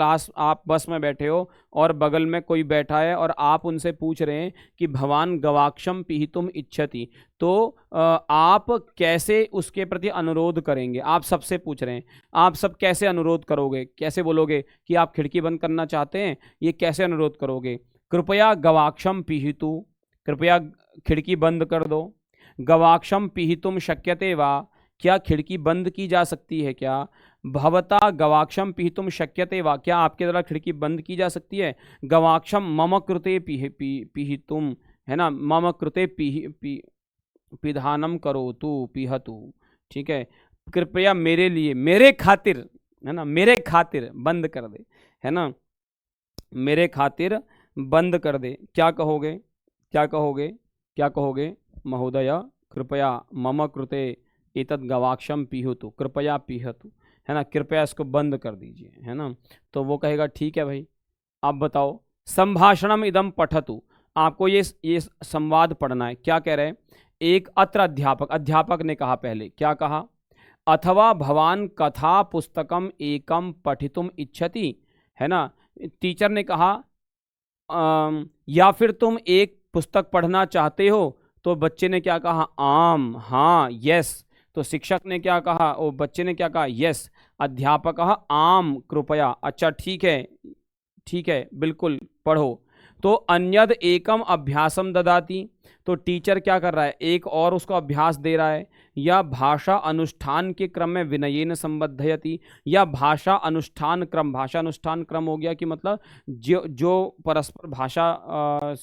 बस में बैठे हो और बगल में कोई बैठा है और आप उनसे पूछ रहे हैं कि भवान गवाक्षम पीहितुम इच्छति, तो आप कैसे उसके प्रति अनुरोध करेंगे। आप सबसे पूछ रहे हैं, आप सब कैसे अनुरोध करोगे, कैसे बोलोगे कि आप खिड़की बंद करना चाहते हैं, ये कैसे अनुरोध करोगे। कृपया गवाक्षम पीहितु, कृपया खिड़की बंद कर दो। गवाक्षम पीहितुम शक्यते वा, क्या खिड़की बंद की जा सकती है क्या। भवता गवाक्षम पीहितुम शक्यते वा, क्या आपके द्वारा खिड़की बंद की जा सकती है। गवाक्षम मम कृते पीहितुम, है ना, मम कृते पिधानम करोतु पीहतु, ठीक है। कृपया मेरे लिए, मेरे खातिर, है ना, मेरे खातिर बंद कर दे, है ना, मेरे खातिर बंद कर दे। क्या कहोगे, क्या कहोगे, क्या कहोगे। महोदय कृपया मम कृते एतद् गवाक्षम पीहतु, कृपया पीहतु, है ना, कृपया इसको बंद कर दीजिए, है ना। तो वो कहेगा ठीक है भाई। अब बताओ संभाषणम इदम पठतु, आपको ये संवाद पढ़ना है। क्या कह रहे हैं? एक अत्र अध्यापक, अध्यापक ने कहा, पहले क्या कहा? अथवा भवान कथा पुस्तकम एकम पठितुम इच्छति, है ना। टीचर ने कहा या फिर तुम एक पुस्तक पढ़ना चाहते हो, तो बच्चे ने क्या कहा? आम, हाँ, यस। तो शिक्षक ने क्या कहा? ओ बच्चे ने क्या कहा? यस। अध्यापक आम कृपया, अच्छा ठीक है, ठीक है, बिल्कुल पढ़ो। तो अन्यद एकम अभ्यासम ददाति, तो टीचर क्या कर रहा है? एक और उसको अभ्यास दे रहा है। या भाषा अनुष्ठान के क्रम में विनयेन संबद्धयति, या भाषा अनुष्ठान क्रम, भाषा अनुष्ठान क्रम हो गया कि मतलब जो परस्पर भाषा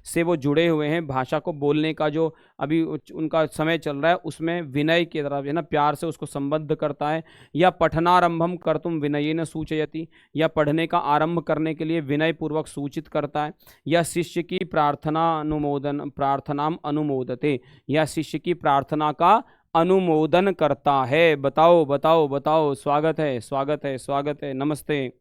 से वो जुड़े हुए हैं, भाषा को बोलने का जो अभी उनका समय चल रहा है, उसमें विनय की तरफ, है ना, प्यार से उसको संबद्ध करता है। या पठनारंभम कर्तुम विनयेन सूचयति, या पढ़ने का आरंभ करने के लिए विनय पूर्वक सूचित करता है। या शिष्य की प्रार्थनाम अनुमोदते, या शिष्य की प्रार्थना का अनुमोदन करता है। बताओ बताओ बताओ, स्वागत है, स्वागत है, स्वागत है, नमस्ते।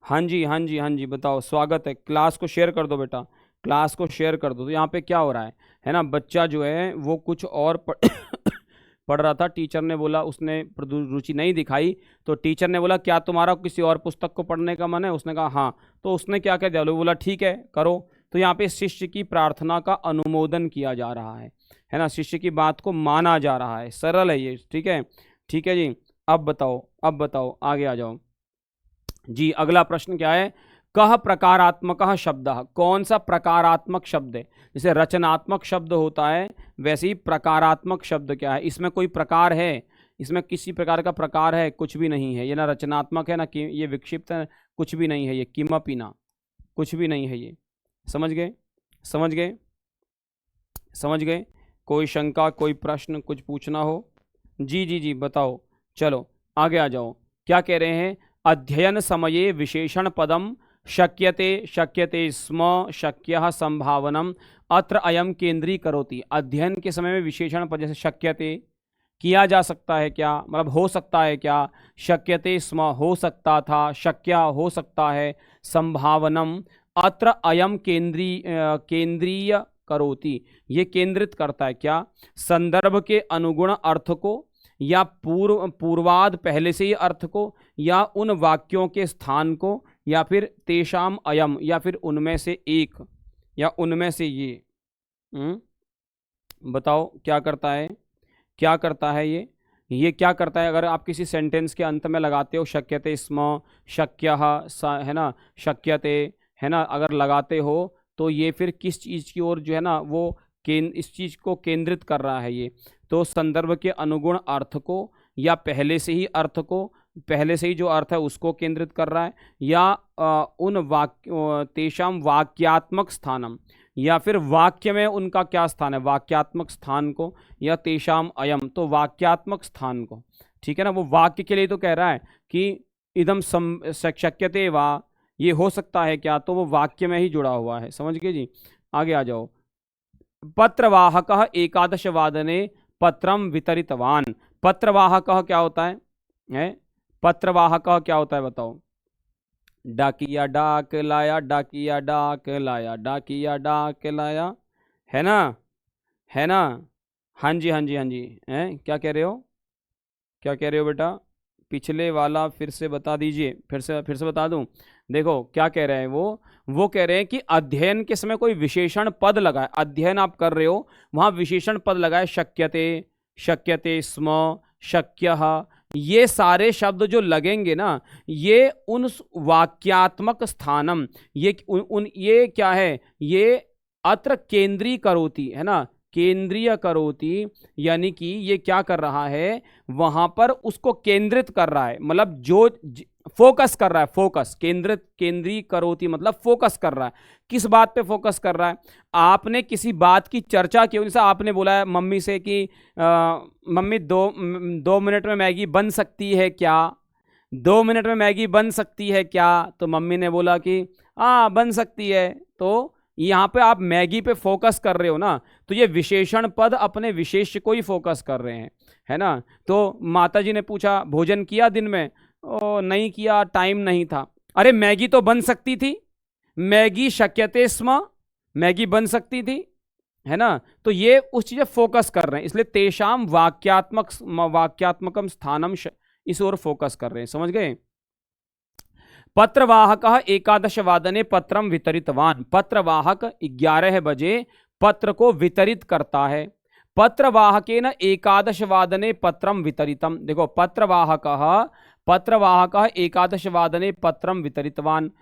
हाँ जी, हाँ जी, हाँ जी, बताओ, स्वागत है। क्लास को शेयर कर दो बेटा, क्लास को शेयर कर दो। तो यहाँ पे क्या हो रहा है ना, बच्चा जो है वो कुछ और पढ़ रहा था। टीचर ने बोला, उसने रुचि नहीं दिखाई, तो टीचर ने बोला क्या तुम्हारा किसी और पुस्तक को पढ़ने का मन है? उसने कहा हाँ। तो उसने क्या कह दिया? बोला ठीक है, करो। तो यहाँ पे शिष्य की प्रार्थना का अनुमोदन किया जा रहा है ना, शिष्य की बात को माना जा रहा है। सरल है ये, ठीक है, ठीक है जी। अब बताओ, अब बताओ, आगे आ जाओ जी। अगला प्रश्न क्या है? कह प्रकारात्मक शब्द, कौन सा प्रकारात्मक शब्द है? जैसे रचनात्मक शब्द होता है, वैसे ही प्रकारात्मक शब्द क्या है? इसमें कोई प्रकार है? इसमें किसी प्रकार का प्रकार है? कुछ भी नहीं है। ये ना रचनात्मक है, ना कि ये विक्षिप्त है, कुछ भी नहीं है। ये किमपि ना, कुछ भी नहीं है ये। समझ गए? समझ गए? समझ गए? कोई शंका, कोई प्रश्न, कुछ पूछना हो? जी जी जी, बताओ। चलो आगे आ जाओ। क्या कह रहे हैं? अध्ययन समये विशेषण पदम शक्यते, शक्यते स्म, शक्यः संभावनम अत्र अयम केंद्री करोति। अध्ययन के समय में विशेषण पद, जैसे शक्यते, किया जा सकता है क्या, मतलब हो सकता है क्या। शक्यते स्म, हो सकता था। शक्य, हो सकता है। संभावनम, अत्र अयम केंद्रीय करोति, ये केंद्रित करता है क्या? संदर्भ के अनुगुण अर्थ को, या पूर्वाद पहले से ही अर्थ को, या उन वाक्यों के स्थान को, या फिर तेषाम अयम, या फिर उनमें से एक, या उनमें से ये। बताओ क्या करता है? क्या करता है ये क्या करता है? अगर आप किसी सेंटेंस के अंत में लगाते हो शक्यते स्म, शक्यः, है ना, शक्यते, है ना, अगर लगाते हो तो ये फिर किस चीज़ की ओर जो है ना वो इस चीज़ को केंद्रित कर रहा है ये। तो संदर्भ के अनुगुण अर्थ को, या पहले से ही अर्थ को, पहले से ही जो अर्थ है उसको केंद्रित कर रहा है, या उन वाक्य तेषाम वाक्यात्मक स्थानम, या फिर वाक्य में उनका क्या स्थान है, वाक्यात्मक स्थान को, या तेषाम अयम, तो वाक्यात्मक स्थान को। ठीक है ना, वो वाक्य के लिए तो कह रहा है कि इदम शक्यते वा, ये हो सकता है क्या, तो वो वाक्य में ही जुड़ा हुआ है। समझ गए जी? आगे आ जाओ। पत्रवाहकः एकादश वादने पत्रम वितरितवान। पत्रवाहकः क्या होता है? पत्रवाहकः क्या होता है बताओ? डाकिया डाक लाया, डाकिया डाक लाया, डाकिया डाक लाया, है ना, है ना। हाँ जी, हाँ जी, हाँ जी। क्या कह रहे हो? क्या कह रहे हो बेटा? पिछले वाला फिर से बता दीजिए, फिर से बता दूं। देखो क्या कह रहे हैं वो कह रहे हैं कि अध्ययन के समय कोई विशेषण पद लगाए, अध्ययन आप कर रहे हो, वहां विशेषण पद लगाए, शक्यते, शक्यते स्म, शक्यः, ये सारे शब्द जो लगेंगे ना, ये उन वाक्यात्मक स्थानम, ये क्या है? ये अत्र केंद्रीय करोति, है ना, केंद्रीय करोति, यानी कि ये क्या कर रहा है? वहां पर उसको केंद्रित कर रहा है, मतलब जो फोकस कर रहा है, फोकस, केंद्रित, केंद्रीय करोति मतलब फोकस कर रहा है। किस बात पे फोकस कर रहा है? आपने किसी बात की चर्चा की, जैसे आपने बोला है मम्मी से कि मम्मी 2 मिनट में मैगी बन सकती है क्या? 2 मिनट में मैगी बन सकती है क्या? तो मम्मी ने बोला कि हाँ बन सकती है। तो यहाँ पे आप मैगी पे फोकस कर रहे हो ना, तो ये विशेषण पद अपने विशेष्य को ही फोकस कर रहे हैं, है ना। तो माता जी ने पूछा भोजन किया दिन में? ओ नहीं किया, टाइम नहीं था। अरे मैगी तो बन सकती थी, मैगी शक्यते स्म, मैगी बन सकती थी, है ना। तो ये उस चीज़ फोकस कर रहे हैं, इसलिए तेषाम वाक्यात्मकम स्थानम इस ओर फोकस कर रहे हैं, समझ गए। पत्रवाहक एकादश वादने पत्रम वितरितवान, पत्रवाहक 11 बजे पत्र को वितरित करता है। पत्रवाहकेन एकादश वादने पत्रम वितरितम, देखो पत्रवाहक एकादश वादने पत्रम वितरितवान,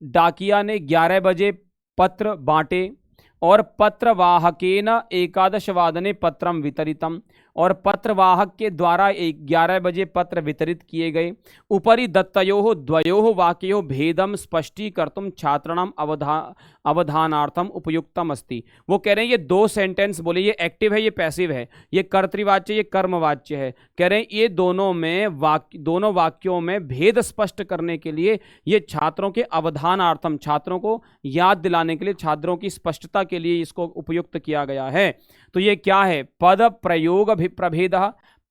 डाकिया ने 11 बजे पत्र बांटे। और पत्रवाहकेन एकादश वादने पत्रम वितरितम, और पत्रवाहक के द्वारा 11 बजे पत्र वितरित किए गए। उपरि दत्तयोः द्वयोः वाक्योः भेदम स्पष्टीकर्तुं छात्राणाम अवधानार्थम उपयुक्तम अस्ति। वो कह रहे हैं ये दो सेंटेंस बोले, ये एक्टिव है, ये पैसिव है, ये कर्तृवाच्य, ये कर्मवाच्य है। कह रहे हैं ये दोनों वाक्यों में भेद स्पष्ट करने के लिए, ये छात्रों के अवधानार्थम, छात्रों को याद दिलाने के लिए, छात्रों की स्पष्टता के लिए इसको उपयुक्त किया गया है। तो ये क्या है, पद प्रयोग प्रभेद,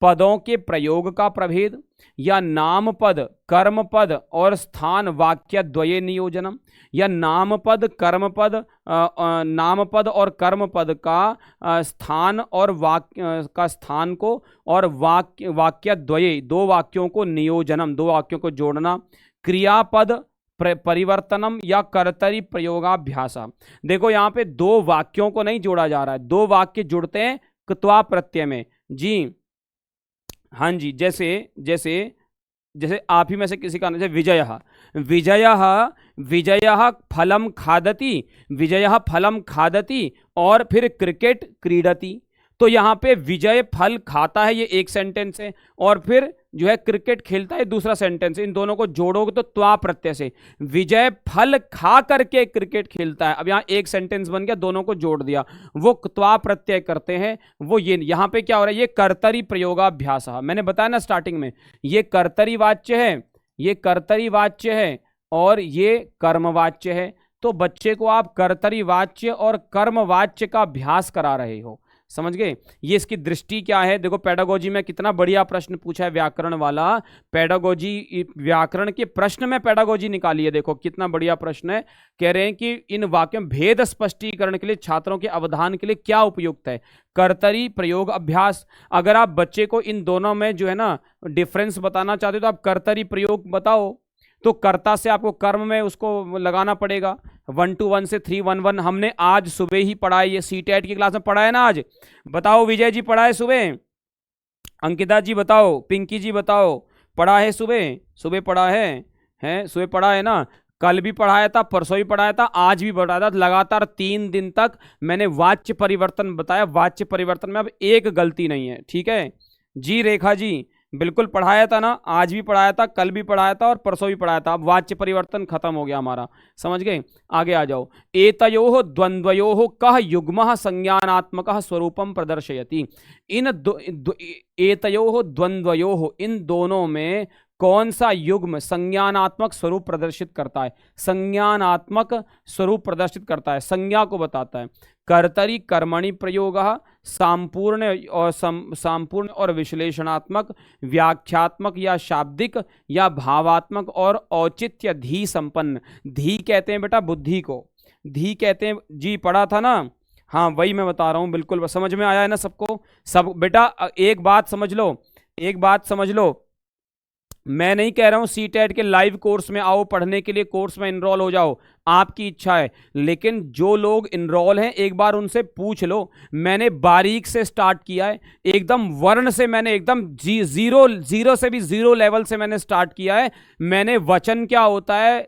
पदों के प्रयोग का प्रभेद, या नाम पद कर्म पद और स्थान वाक्य द्वये नियोजनम, या नाम पद कर्म पद नाम पद और कर्म पद का स्थान और वाक्य का स्थान को, और वाक्य द्वये दो वाक्यों को नियोजनम, दो वाक्यों को जोड़ना, क्रियापद परिवर्तनम या कर्तरी प्रयोगाभ्यास। देखो यहाँ पे दो वाक्यों को नहीं जोड़ा जा रहा है, दो वाक्य जुड़ते हैं क्त्वा प्रत्यय में जी। हाँ जी, जैसे जैसे जैसे आप ही में से किसी का नाम, जैसे विजयः, विजयः विजयः फलम खादति, विजयः फलम खादति, और फिर क्रिकेट क्रीडति। तो यहाँ पे विजय फल खाता है, ये एक सेंटेंस है, और फिर जो है क्रिकेट खेलता है, दूसरा सेंटेंस है। इन दोनों को जोड़ोगे तो त्वा प्रत्यय से, विजय फल खा करके क्रिकेट खेलता है। अब यहाँ एक सेंटेंस बन गया, दोनों को जोड़ दिया, वो त्वा प्रत्यय करते हैं। वो ये यहाँ पे क्या हो रहा है, ये कर्तरी प्रयोगाभ्यास। मैंने बताया ना स्टार्टिंग में, ये कर्तरी वाच्य है, ये कर्तरी वाच्य है, और ये कर्मवाच्य है। तो बच्चे को आप कर्तरी वाच्य और कर्मवाच्य का अभ्यास करा रहे हो, समझ गए। ये इसकी दृष्टि क्या है, देखो पेडागोजी में कितना बढ़िया प्रश्न पूछा है व्याकरण वाला। पेडागोजी, व्याकरण के प्रश्न में पेडागोजी निकाली है, देखो कितना बढ़िया प्रश्न है। कह रहे हैं कि इन वाक्यों में भेद स्पष्टीकरण के लिए छात्रों के अवधान के लिए क्या उपयुक्त है, कर्तरी प्रयोग अभ्यास। अगर आप बच्चे को इन दोनों में जो है ना डिफरेंस बताना चाहते हो तो आप कर्तरी प्रयोग बताओ। तो कर्ता से आपको कर्म में उसको लगाना पड़ेगा। 1 to 1 से 3 1 1 हमने आज सुबह ही पढ़ा है, ये सीटेट की क्लास में पढ़ा है ना आज। बताओ विजय जी पढ़ा है सुबह, अंकिता जी बताओ, पिंकी जी बताओ, पढ़ा है सुबह, सुबह पढ़ा है सुबह पढ़ा है ना। कल भी पढ़ाया था, परसों भी पढ़ाया था, आज भी पढ़ाया था। लगातार 3 दिन तक मैंने वाच्य परिवर्तन बताया। वाच्य परिवर्तन में अब एक गलती नहीं है, ठीक है जी। रेखा जी बिल्कुल पढ़ाया था ना, आज भी पढ़ाया था, कल भी पढ़ाया था और परसों भी पढ़ाया था। अब वाच्य परिवर्तन खत्म हो गया हमारा, समझ गए। आगे आ जाओ। एतयोः द्वंद्वयोः कः युग्मः संज्ञानात्मकः स्वरूपम प्रदर्शयति। एतयोः द्वंद्वयोः, इन दोनों में कौन सा युग्म संज्ञानात्मक स्वरूप प्रदर्शित करता है, संज्ञानात्मक स्वरूप प्रदर्शित करता है, संज्ञा को बताता है। कर्तरी कर्मणि प्रयोगः संपूर्ण और विश्लेषणात्मक, व्याख्यात्मक या शाब्दिक या भावात्मक और औचित्य धी संपन्न। धी कहते हैं बेटा बुद्धि को, धी कहते हैं जी, पढ़ा था ना। हाँ वही मैं बता रहा हूँ, बिल्कुल समझ में आया है ना सबको। सब बेटा एक बात समझ लो, एक बात समझ लो, मैं नहीं कह रहा हूं सीटेट के लाइव कोर्स में आओ पढ़ने के लिए, कोर्स में इनरोल हो जाओ, आपकी इच्छा है। लेकिन जो लोग इनरोल हैं एक बार उनसे पूछ लो। मैंने बारीक से स्टार्ट किया है, एकदम वर्ण से मैंने एकदम जीरो से भी जीरो लेवल से मैंने स्टार्ट किया है। मैंने वचन क्या होता है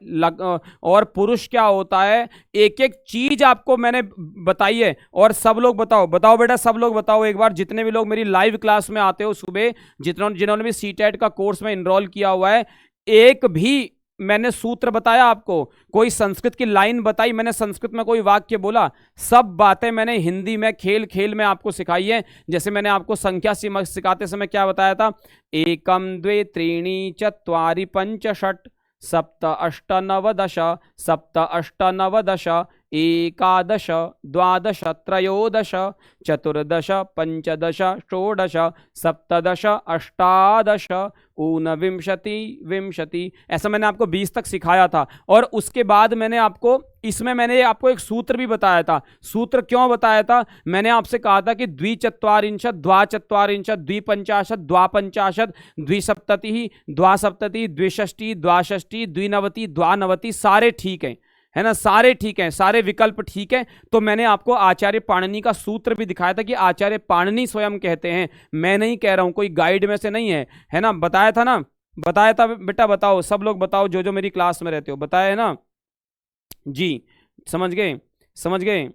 और पुरुष क्या होता है, एक एक चीज आपको मैंने बताई है। और सब लोग बताओ, बताओ बेटा सब लोग बताओ एक बार, जितने भी लोग मेरी लाइव क्लास में आते हो सुबह, जिन्होंने भी सीटेट का कोर्स में इनरोल किया हुआ है, एक भी मैंने सूत्र बताया आपको, कोई संस्कृत की लाइन बताई मैंने, संस्कृत में कोई वाक्य बोला? सब बातें मैंने हिंदी में खेल खेल में आपको सिखाई है। जैसे मैंने आपको संख्या सिखाते समय क्या बताया था, 1 2 3 4 5 6 7 8 9 10 7 8 9 10 एकादश द्वादश त्रयोदश चतुर्दश पंचदश षोडश सप्तदश अष्टादश ऊनविंशति विंशति। ऐसा मैंने आपको 20 तक सिखाया था। और उसके बाद मैंने आपको एक सूत्र भी बताया था। सूत्र क्यों बताया था? मैंने आपसे कहा था कि द्विचत्वारिंशत् द्वाचत्वारिंशत् द्विपंचाशत् द्वापंचाशत् द्विसप्तति द्वासप्तति द्विषष्टि द्वाषष्टि द्विनवति द्वानवति सारे ठीक हैं, है ना, सारे ठीक हैं, सारे विकल्प ठीक हैं। तो मैंने आपको आचार्य पाणिनि का सूत्र भी दिखाया था कि आचार्य पाणिनि स्वयं कहते हैं, मैं नहीं कह रहा हूं, कोई गाइड में से नहीं है, है ना। बताया था ना, बताया था बेटा, बताओ सब लोग बताओ, जो जो मेरी क्लास में रहते हो, बताया है ना जी। समझ गए, समझ गए,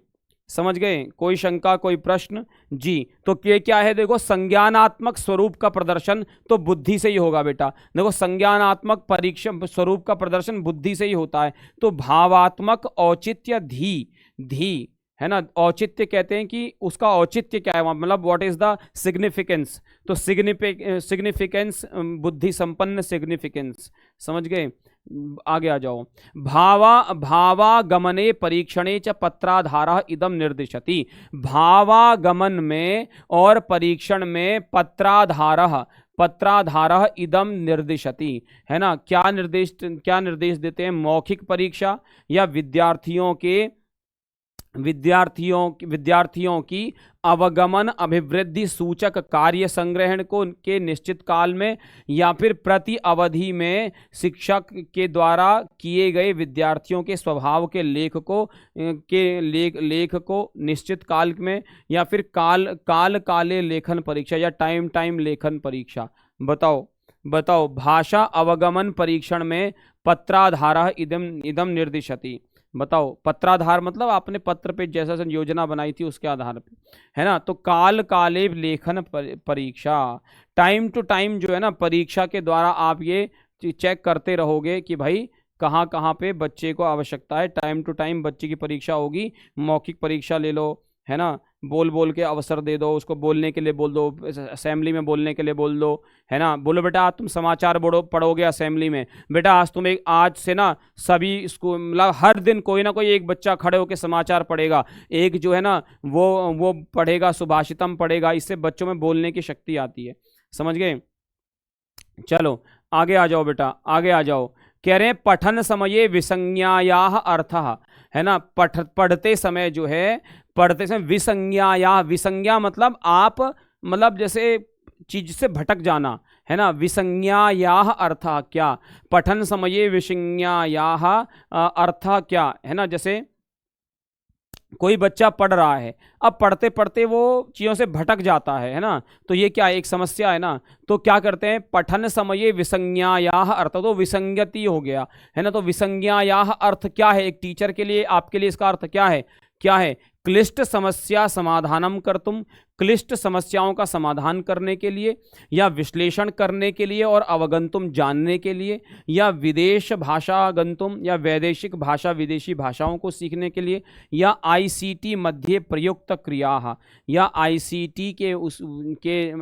समझ गए? कोई शंका, कोई प्रश्न जी? तो ये क्या है? देखो, संज्ञानात्मक स्वरूप का प्रदर्शन तो बुद्धि से ही होगा बेटा। देखो, संज्ञानात्मक परीक्षण स्वरूप का प्रदर्शन बुद्धि से ही होता है। तो भावात्मक औचित्य धी, है ना, औचित्य कहते हैं कि उसका औचित्य क्या है, मतलब व्हाट इज द सिग्निफिकेंस। तो सिग्निफिकेंस बुद्धि संपन्न सिग्निफिकेंस, समझ गए? आगे आ जाओ। भावागमने परीक्षणे च पत्राधारः इदम निर्दिशति। भावागमन में और परीक्षण में पत्राधारः इदम निर्दिशति, है ना। क्या निर्देश देते हैं? मौखिक परीक्षा या विद्यार्थियों की अवगमन अभिवृद्धि सूचक कार्य संग्रहण को के निश्चित काल में, या फिर प्रति अवधि में शिक्षक के द्वारा किए गए विद्यार्थियों के स्वभाव के लेख को निश्चित काल में, या फिर काले लेखन परीक्षा या टाइम लेखन परीक्षा। बताओ भाषा अवगमन परीक्षण में पत्राधारः इदम निर्दिशति। बताओ, पत्राधार मतलब आपने पत्र पे जैसा योजना बनाई थी उसके आधार पे, है ना। तो काले लेखन परीक्षा, टाइम टू टाइम जो है ना, परीक्षा के द्वारा आप ये चेक करते रहोगे कि भाई कहाँ कहाँ पे बच्चे को आवश्यकता है। टाइम टू टाइम बच्चे की परीक्षा होगी। मौखिक परीक्षा ले लो, है ना, बोल के अवसर दे दो, उसको बोलने के लिए बोल दो, असेंबली में बोलने के लिए बोल दो, है ना। बोलो बेटा आज तुम समाचार पढ़ोगे असेंबली में, बेटा आज से ना सभी स्कूल, मतलब हर दिन कोई ना कोई एक बच्चा खड़े होकर समाचार पढ़ेगा। एक जो है ना वो पढ़ेगा, सुभाषितम पढ़ेगा। इससे बच्चों में बोलने की शक्ति आती है, समझ गए? चलो आगे आ जाओ बेटा, आगे आ जाओ। कह रहे हैं पठन समये विसंज्ञायाः अर्थः, है ना। पढ़ते समय जो है, पढ़ते समय विसंज्ञा मतलब आप, मतलब जैसे चीज से भटक जाना, है ना। विसंज्ञायाः अर्थः क्या? पठन समये विसंज्ञायाः अर्थः क्या, है ना। जैसे कोई बच्चा पढ़ रहा है, अब पढ़ते पढ़ते वो चीज़ों से भटक जाता है ना। तो ये क्या एक समस्या है ना। तो क्या करते हैं, पठन समये विसंज्ञायाः अर्थ, तो विसंगति हो गया, है ना। तो विसंज्ञायाः अर्थ क्या है एक टीचर के लिए, आपके लिए इसका अर्थ क्या है? क्लिष्ट समस्या समाधानम कर्तुम, क्लिष्ट समस्याओं का समाधान करने के लिए, या विश्लेषण करने के लिए और अवगंतुम जानने के लिए, या विदेश भाषा गंतुम, या वैदेशिक भाषा विदेशी भाषाओं को सीखने के लिए, या आईसीटी मध्य प्रयुक्त क्रिया, या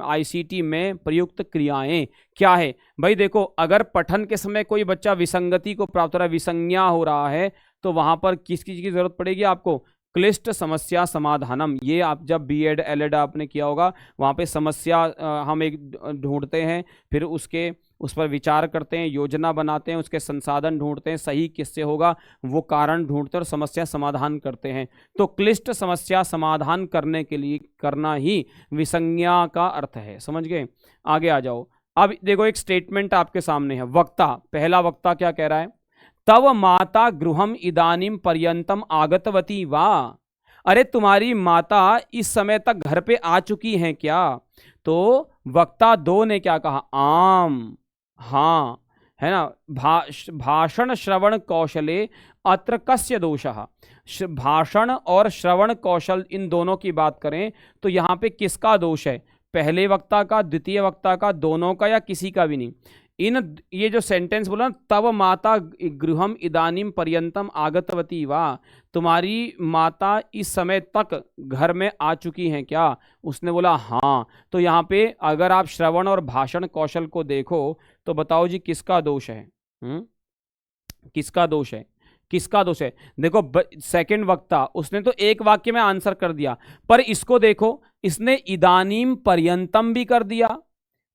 आईसीटी में प्रयुक्त क्रियाएं क्या है। भाई देखो, अगर पठन के समय कोई बच्चा विसंगति को प्राप्त हो रहा है, विसंज्ञा हो रहा है, तो वहां पर किस चीज की जरूरत पड़ेगी आपको? क्लिष्ट समस्या समाधानम। ये आप जब बीएड एलएड आपने किया होगा, वहाँ पे समस्या हम एक ढूंढते हैं, फिर उस पर विचार करते हैं, योजना बनाते हैं, उसके संसाधन ढूंढते हैं, सही किससे होगा वो कारण ढूंढते हैं और समस्या समाधान करते हैं। तो क्लिष्ट समस्या समाधान करने के लिए करना ही विसंज्ञा का अर्थ है, समझ गए? आगे आ जाओ। अब देखो एक स्टेटमेंट आपके सामने है। वक्ता, पहला वक्ता क्या कह रहा है? तव माता गृहम इदानीम पर्यंतम आगतवती वा। अरे तुम्हारी माता इस समय तक घर पे आ चुकी हैं क्या? तो वक्ता दो ने क्या कहा? आम, हाँ, है ना। भाषण श्रवण कौशले अत्र कस्य दोषः। भाषण और श्रवण कौशल इन दोनों की बात करें तो यहाँ पे किसका दोष है? पहले वक्ता का, द्वितीय वक्ता का, दोनों का, या किसी का भी नहीं? ये जो सेंटेंस बोला, तव माता गृहम इदानीम पर्यंतम आगतवती वा, तुम्हारी माता इस समय तक घर में आ चुकी हैं क्या? उसने बोला हाँ। तो यहाँ पे अगर आप श्रवण और भाषण कौशल को देखो तो बताओ जी किसका दोष है? किसका दोष है? किसका दोष है? देखो सेकंड वक्ता उसने तो एक वाक्य में आंसर कर दिया, पर इसको देखो, इसने इदानीम पर्यंतम भी कर दिया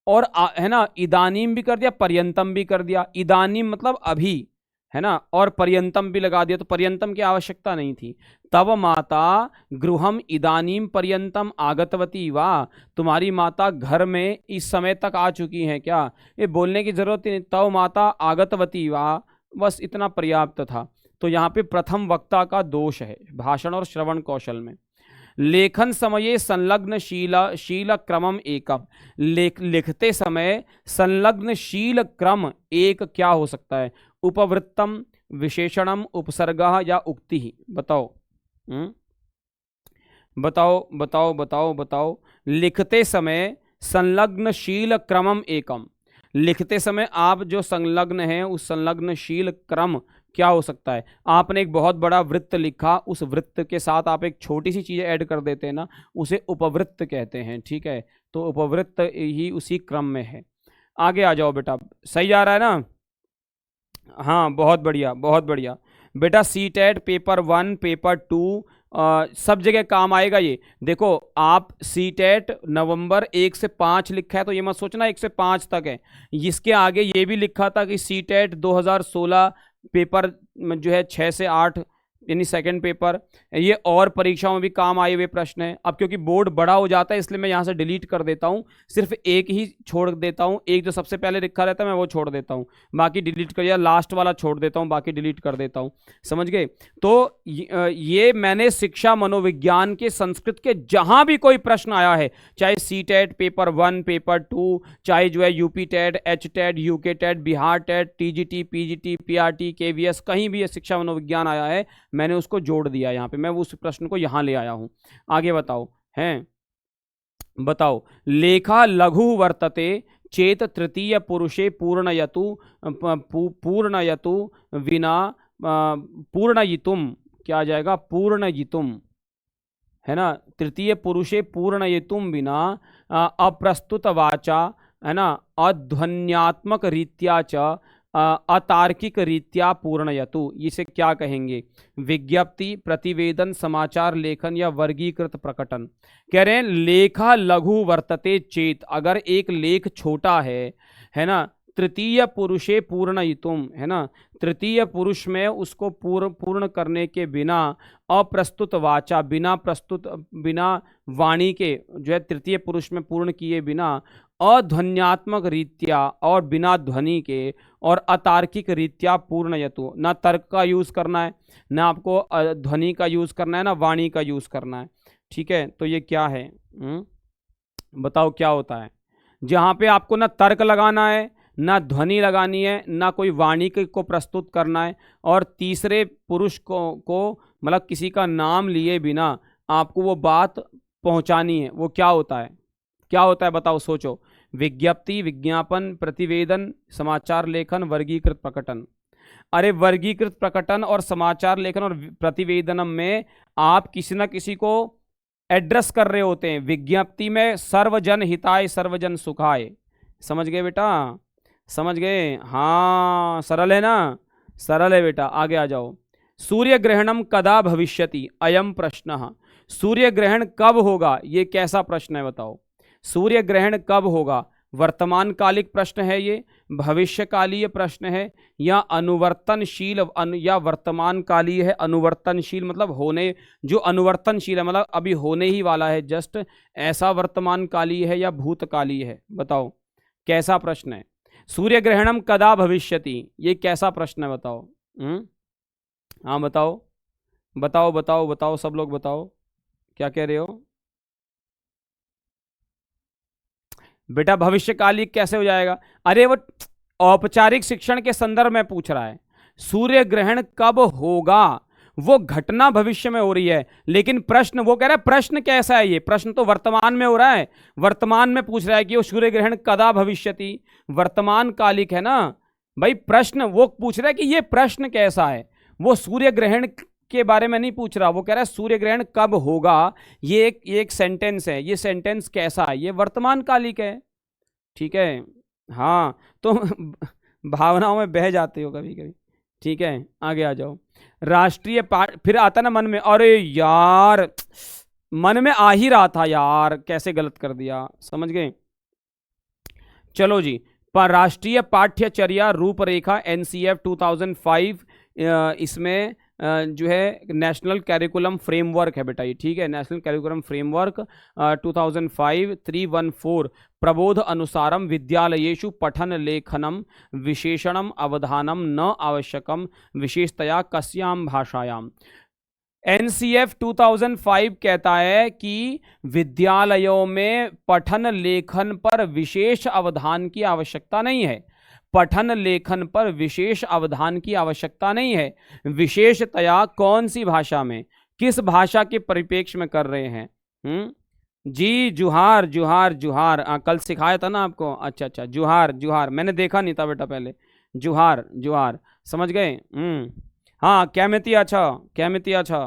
और है ना, इदानीम भी कर दिया, पर्यंतम भी कर दिया। इदानीम मतलब अभी, है ना, और पर्यंतम भी लगा दिया, तो पर्यंतम की आवश्यकता नहीं थी। तब माता गृहम इदानीम पर्यंतम आगतवती, वाह, तुम्हारी माता घर में इस समय तक आ चुकी हैं क्या? ये बोलने की जरूरत ही नहीं, तब माता आगतवती, वाह, बस इतना पर्याप्त था। तो यहाँ पे प्रथम वक्ता का दोष है भाषण और श्रवण कौशल में। लेखन समये संलग्न शील क्रमम एकम, लिखते समय संलग्न शील क्रम एक क्या हो सकता है? उपवृत्तम, विशेषणम, उपसर्गः या उक्ति? बताओ। बताओ बताओ बताओ बताओ। लिखते समय संलग्न शील क्रमम एकम, लिखते समय आप जो संलग्न है उस संलग्नशील क्रम क्या हो सकता है? आपने एक बहुत बड़ा वृत्त लिखा, उस वृत्त के साथ आप एक छोटी सी चीज ऐड कर देते हैं ना, उसे उपवृत्त कहते हैं। ठीक है, तो उपवृत्त ही उसी क्रम में है। आगे आ जाओ बेटा, सही आ रहा है ना? हाँ, बहुत बढ़िया बहुत बढ़िया बेटा। सीटेट पेपर 1 पेपर 2 सब जगह काम आएगा ये। देखो, आप सीटेट नवंबर 1 से 5 लिखा है, तो ये मत सोचना 1 से 5 तक है। इसके आगे ये भी लिखा था कि सीटेट 2016 पेपर जो है 6 से 8 यानी सेकंड पेपर, ये और परीक्षाओं में भी काम आए हुए प्रश्न है। अब क्योंकि बोर्ड बड़ा हो जाता है इसलिए मैं यहाँ से डिलीट कर देता हूँ, सिर्फ एक ही छोड़ देता हूँ, एक जो सबसे पहले लिखा रहता है मैं वो छोड़ देता हूँ, बाकी डिलीट कर, या लास्ट वाला छोड़ देता हूँ, बाकी डिलीट कर देता हूँ। समझ गए? तो ये मैंने शिक्षा मनोविज्ञान के संस्कृत के जहाँ भी कोई प्रश्न आया है, चाहे सीटेट पेपर 1 पेपर 2, चाहे जो है UP TET, H TET, UK TET, Bihar TET, TGT, PGT, PRT, KVS, कहीं भी शिक्षा मनोविज्ञान आया है मैंने उसको जोड़ दिया यहाँ पे, मैं उस प्रश्न को यहाँ ले आया हूँ। आगे बताओ, हैं बताओ। लेखा लघु वर्तते चेत तृतीय पुरुषे पूर्णयतु विना पूर्णयितुम, क्या आ जाएगा? पूर्णयितुम, है ना, तृतीय पुरुषे पूर्णयितुम विना अप्रस्तुत वाचा, है ना, अध्वन्यात्मक रीत्या च अतार्किक रीत्या पूर्णयतु, इसे क्या कहेंगे? विज्ञप्ति, प्रतिवेदन, समाचार लेखन या वर्गीकृत प्रकटन। कह रहे हैं लेखा लघु वर्तते चेत, अगर एक लेख छोटा है ना, तृतीय पुरुषे पूर्णयितुम, है ना, तृतीय पुरुष में उसको पूर्ण करने के बिना, अप्रस्तुत वाचा, बिना वाणी के, जो है तृतीय पुरुष में पूर्ण किए बिना, अध्वन्यात्मक रीत्या और बिना ध्वनि के, और अतार्किक रीत्या पूर्णयतु, ना तर्क का यूज करना है, ना आपको ध्वनि का यूज करना है, ना वाणी का यूज करना है। ठीक है, तो ये क्या है? बताओ क्या होता है? जहां पे आपको ना तर्क लगाना है, ना ध्वनि लगानी है, ना कोई वाणी को प्रस्तुत करना है, और तीसरे पुरुष को मतलब किसी का नाम लिए बिना आपको वो बात पहुंचानी है, वो क्या होता है? क्या होता है बताओ, सोचो। विज्ञप्ति, विज्ञापन, प्रतिवेदन, समाचार लेखन, वर्गीकृत प्रकटन। अरे वर्गीकृत प्रकटन और समाचार लेखन और प्रतिवेदनम में आप किसी न किसी को एड्रेस कर रहे होते हैं। विज्ञप्ति में सर्वजन हिताय सर्वजन सुखाय, समझ गए बेटा? समझ गए? हाँ, सरल है ना? सरल है बेटा। आगे आ जाओ। सूर्य ग्रहणम कदा भविष्यति, अयम प्रश्न। सूर्य ग्रहण कब होगा, ये कैसा प्रश्न है बताओ? सूर्य ग्रहण कब होगा? वर्तमान कालिक प्रश्न है ये, भविष्यकालीय प्रश्न है, या अनुवर्तनशील या वर्तमान कालीय है? अनुवर्तनशील मतलब होने, जो अनुवर्तनशील है मतलब अभी होने ही वाला है जस्ट, ऐसा वर्तमान कालीय है या भूतकालीय है? बताओ कैसा प्रश्न है? सूर्य ग्रहणम कदा भविष्यति, ये कैसा प्रश्न है बताओ? हाँ बताओ बताओ बताओ बताओ, सब लोग बताओ क्या कह रहे हो बेटा? भविष्यकालिक कैसे हो जाएगा? अरे वो औपचारिक शिक्षण के संदर्भ में पूछ रहा है, सूर्य ग्रहण कब होगा, वो घटना भविष्य में हो रही है, लेकिन प्रश्न वो कह रहा है प्रश्न कैसा है? ये प्रश्न तो वर्तमान में हो रहा है, वर्तमान में पूछ रहा है कि वो सूर्य ग्रहण कदा भविष्यति, वर्तमान कालिक है ना भाई। प्रश्न वो पूछ रहा है कि ये प्रश्न कैसा है, वो सूर्य ग्रहण के बारे में नहीं पूछ रहा, वो कह रहा है सूर्य ग्रहण कब होगा। ये एक सेंटेंस है, ये सेंटेंस कैसा है, ये वर्तमान कालिक है। ठीक है, हाँ, तो भावनाओं में बह जाते हो कभी कभी, ठीक है, आगे आ जाओ। राष्ट्रीय पार्टी, फिर आता ना मन में, अरे यार मन में आ ही रहा था यार, कैसे गलत कर दिया, समझ गए। चलो जी, पर राष्ट्रीय पाठ्यचर्या रूपरेखा एनसीएफ 2005, इसमें जो है नेशनल कैरिकुलम फ्रेमवर्क है बेटा ये, ठीक है, नेशनल कैरिकुलम फ्रेमवर्क 2005 314 प्रबोध अनुसारम विद्यालयेषु पठन लेखनम विशेषणम अवधानम न आवश्यकम विशेषतया कस्याम भाषायाम। एनसीएफ 2005 कहता है कि विद्यालयों में पठन लेखन पर विशेष अवधान की आवश्यकता नहीं है, पठन लेखन पर विशेष अवधान की आवश्यकता नहीं है, विशेषतया कौन सी भाषा में, किस भाषा के परिप्रेक्ष्य में कर रहे हैं। जी जुहार जुहार जुहार, कल सिखाया था ना आपको, अच्छा अच्छा, जुहार जुहार, मैंने देखा नहीं था बेटा पहले, जुहार जुहार, समझ गए। हाँ, कैमिति अच्छा, कैमिति अच्छा,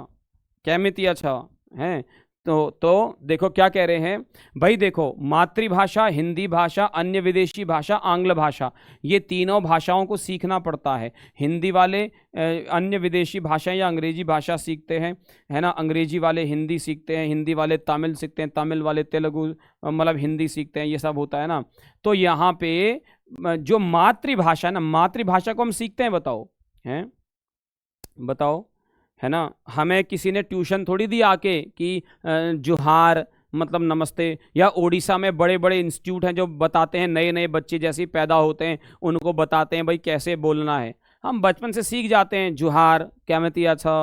कैमिति अच्छा है। तो देखो क्या कह रहे हैं भाई, देखो मातृभाषा, हिंदी भाषा, अन्य विदेशी भाषा, आंग्ल भाषा, ये तीनों भाषाओं को सीखना पड़ता है। हिंदी वाले अन्य विदेशी भाषाएं या अंग्रेजी भाषा सीखते हैं, है ना, अंग्रेजी वाले हिंदी सीखते हैं, हिंदी वाले तमिल सीखते हैं, तमिल वाले तेलुगु मतलब हिंदी सीखते हैं, ये सब होता है ना। तो यहाँ पे जो मातृभाषा है ना, मातृभाषा को हम सीखते हैं, बताओ, हैं बताओ, है ना। हमें किसी ने ट्यूशन थोड़ी दी आके कि जुहार मतलब नमस्ते, या उड़ीसा में बड़े बड़े इंस्टीट्यूट हैं जो बताते हैं, नए नए बच्चे जैसे ही पैदा होते हैं उनको बताते हैं भाई कैसे बोलना है, हम बचपन से सीख जाते हैं, जुहार कैमिति अच्छा,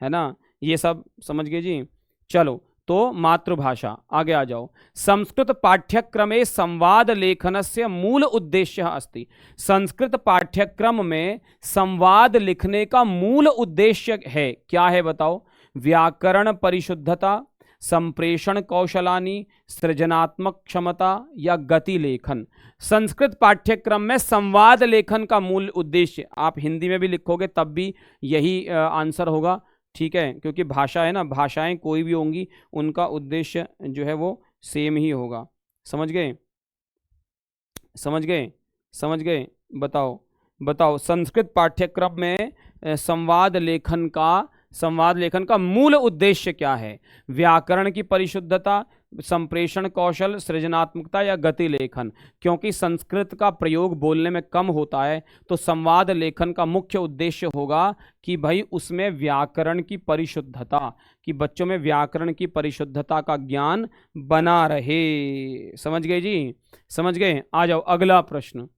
है ना, ये सब समझ गए जी। चलो, तो मातृभाषा, आगे आ जाओ। संस्कृत पाठ्यक्रमे संवाद लेखनस्य मूल उद्देश्य अस्ति। संस्कृत पाठ्यक्रम में संवाद लिखने का मूल उद्देश्य है, क्या है बताओ। व्याकरण परिशुद्धता, संप्रेषण कौशलानी, सृजनात्मक क्षमता या गति लेखन। संस्कृत पाठ्यक्रम में संवाद लेखन का मूल उद्देश्य, आप हिंदी में भी लिखोगे तब भी यही आंसर होगा, ठीक है, क्योंकि भाषा है ना, भाषाएं कोई भी होंगी उनका उद्देश्य जो है वो सेम ही होगा, समझ गए, समझ गए, समझ गए। बताओ बताओ, संस्कृत पाठ्यक्रम में संवाद लेखन का मूल उद्देश्य क्या है। व्याकरण की परिशुद्धता, संप्रेषण कौशल, सृजनात्मकता या गति लेखन। क्योंकि संस्कृत का प्रयोग बोलने में कम होता है तो संवाद लेखन का मुख्य उद्देश्य होगा कि भाई उसमें व्याकरण की परिशुद्धता, कि बच्चों में व्याकरण की परिशुद्धता का ज्ञान बना रहे। समझ गए जी, समझ गए। आ जाओ अगला प्रश्न।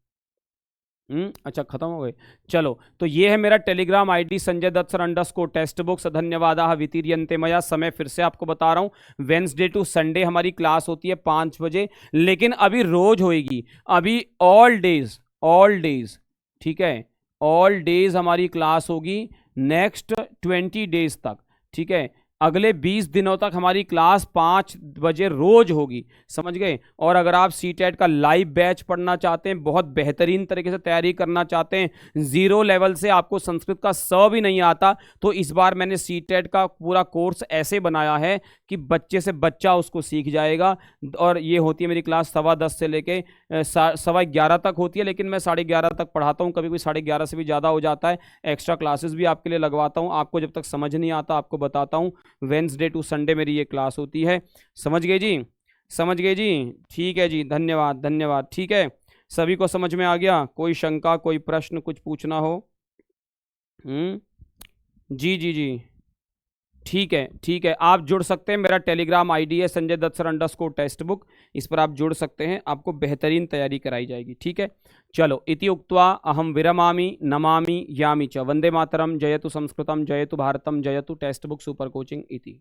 अच्छा खत्म हो गए। चलो, तो ये है मेरा Telegram ID Sanjay Dutt sir underscore text books धन्यवादाः वितीर्यन्ते मया। समय फिर से आपको बता रहा हूँ, वेंसडे टू संडे हमारी क्लास होती है 5 बजे, लेकिन अभी रोज होएगी, अभी ऑल डेज, ठीक है, ऑल डेज हमारी क्लास होगी नेक्स्ट 20 डेज तक, ठीक है। अगले 20 दिनों तक हमारी क्लास 5 बजे रोज होगी, समझ गए। और अगर आप सीटेट का लाइव बैच पढ़ना चाहते हैं, बहुत बेहतरीन तरीके से तैयारी करना चाहते हैं, 0 लेवल से आपको संस्कृत का स भी नहीं आता, तो इस बार मैंने सीटेट का पूरा कोर्स ऐसे बनाया है कि बच्चे से बच्चा उसको सीख जाएगा। और ये होती है मेरी क्लास 10:15 से लेके 11:15 तक होती है, लेकिन मैं 11:30 तक पढ़ाता हूँ, कभी कभी 11:30 से भी ज़्यादा हो जाता है। एक्स्ट्रा क्लासेस भी आपके लिए लगवाता हूँ, आपको जब तक समझ नहीं आता आपको बताता हूँ। वेंसडे टू संडे मेरी ये क्लास होती है, समझ गए जी, समझ गए जी, ठीक है जी, धन्यवाद धन्यवाद, ठीक है। सभी को समझ में आ गया, कोई शंका, कोई प्रश्न, कुछ पूछना हो। जी जी जी, ठीक है, ठीक है, आप जुड़ सकते हैं। मेरा टेलीग्राम आईडी है Sanjay Dutt sir underscore text book, इस पर आप जुड़ सकते हैं, आपको बेहतरीन तैयारी कराई जाएगी, ठीक है। चलो, इति उक्त्वा अहम विरमामि नमामि यामि च। वंदे मातरम, जयतु संस्कृतम, जयतु भारतम, जयतु टेक्स्ट बुक सुपर कोचिंग इति।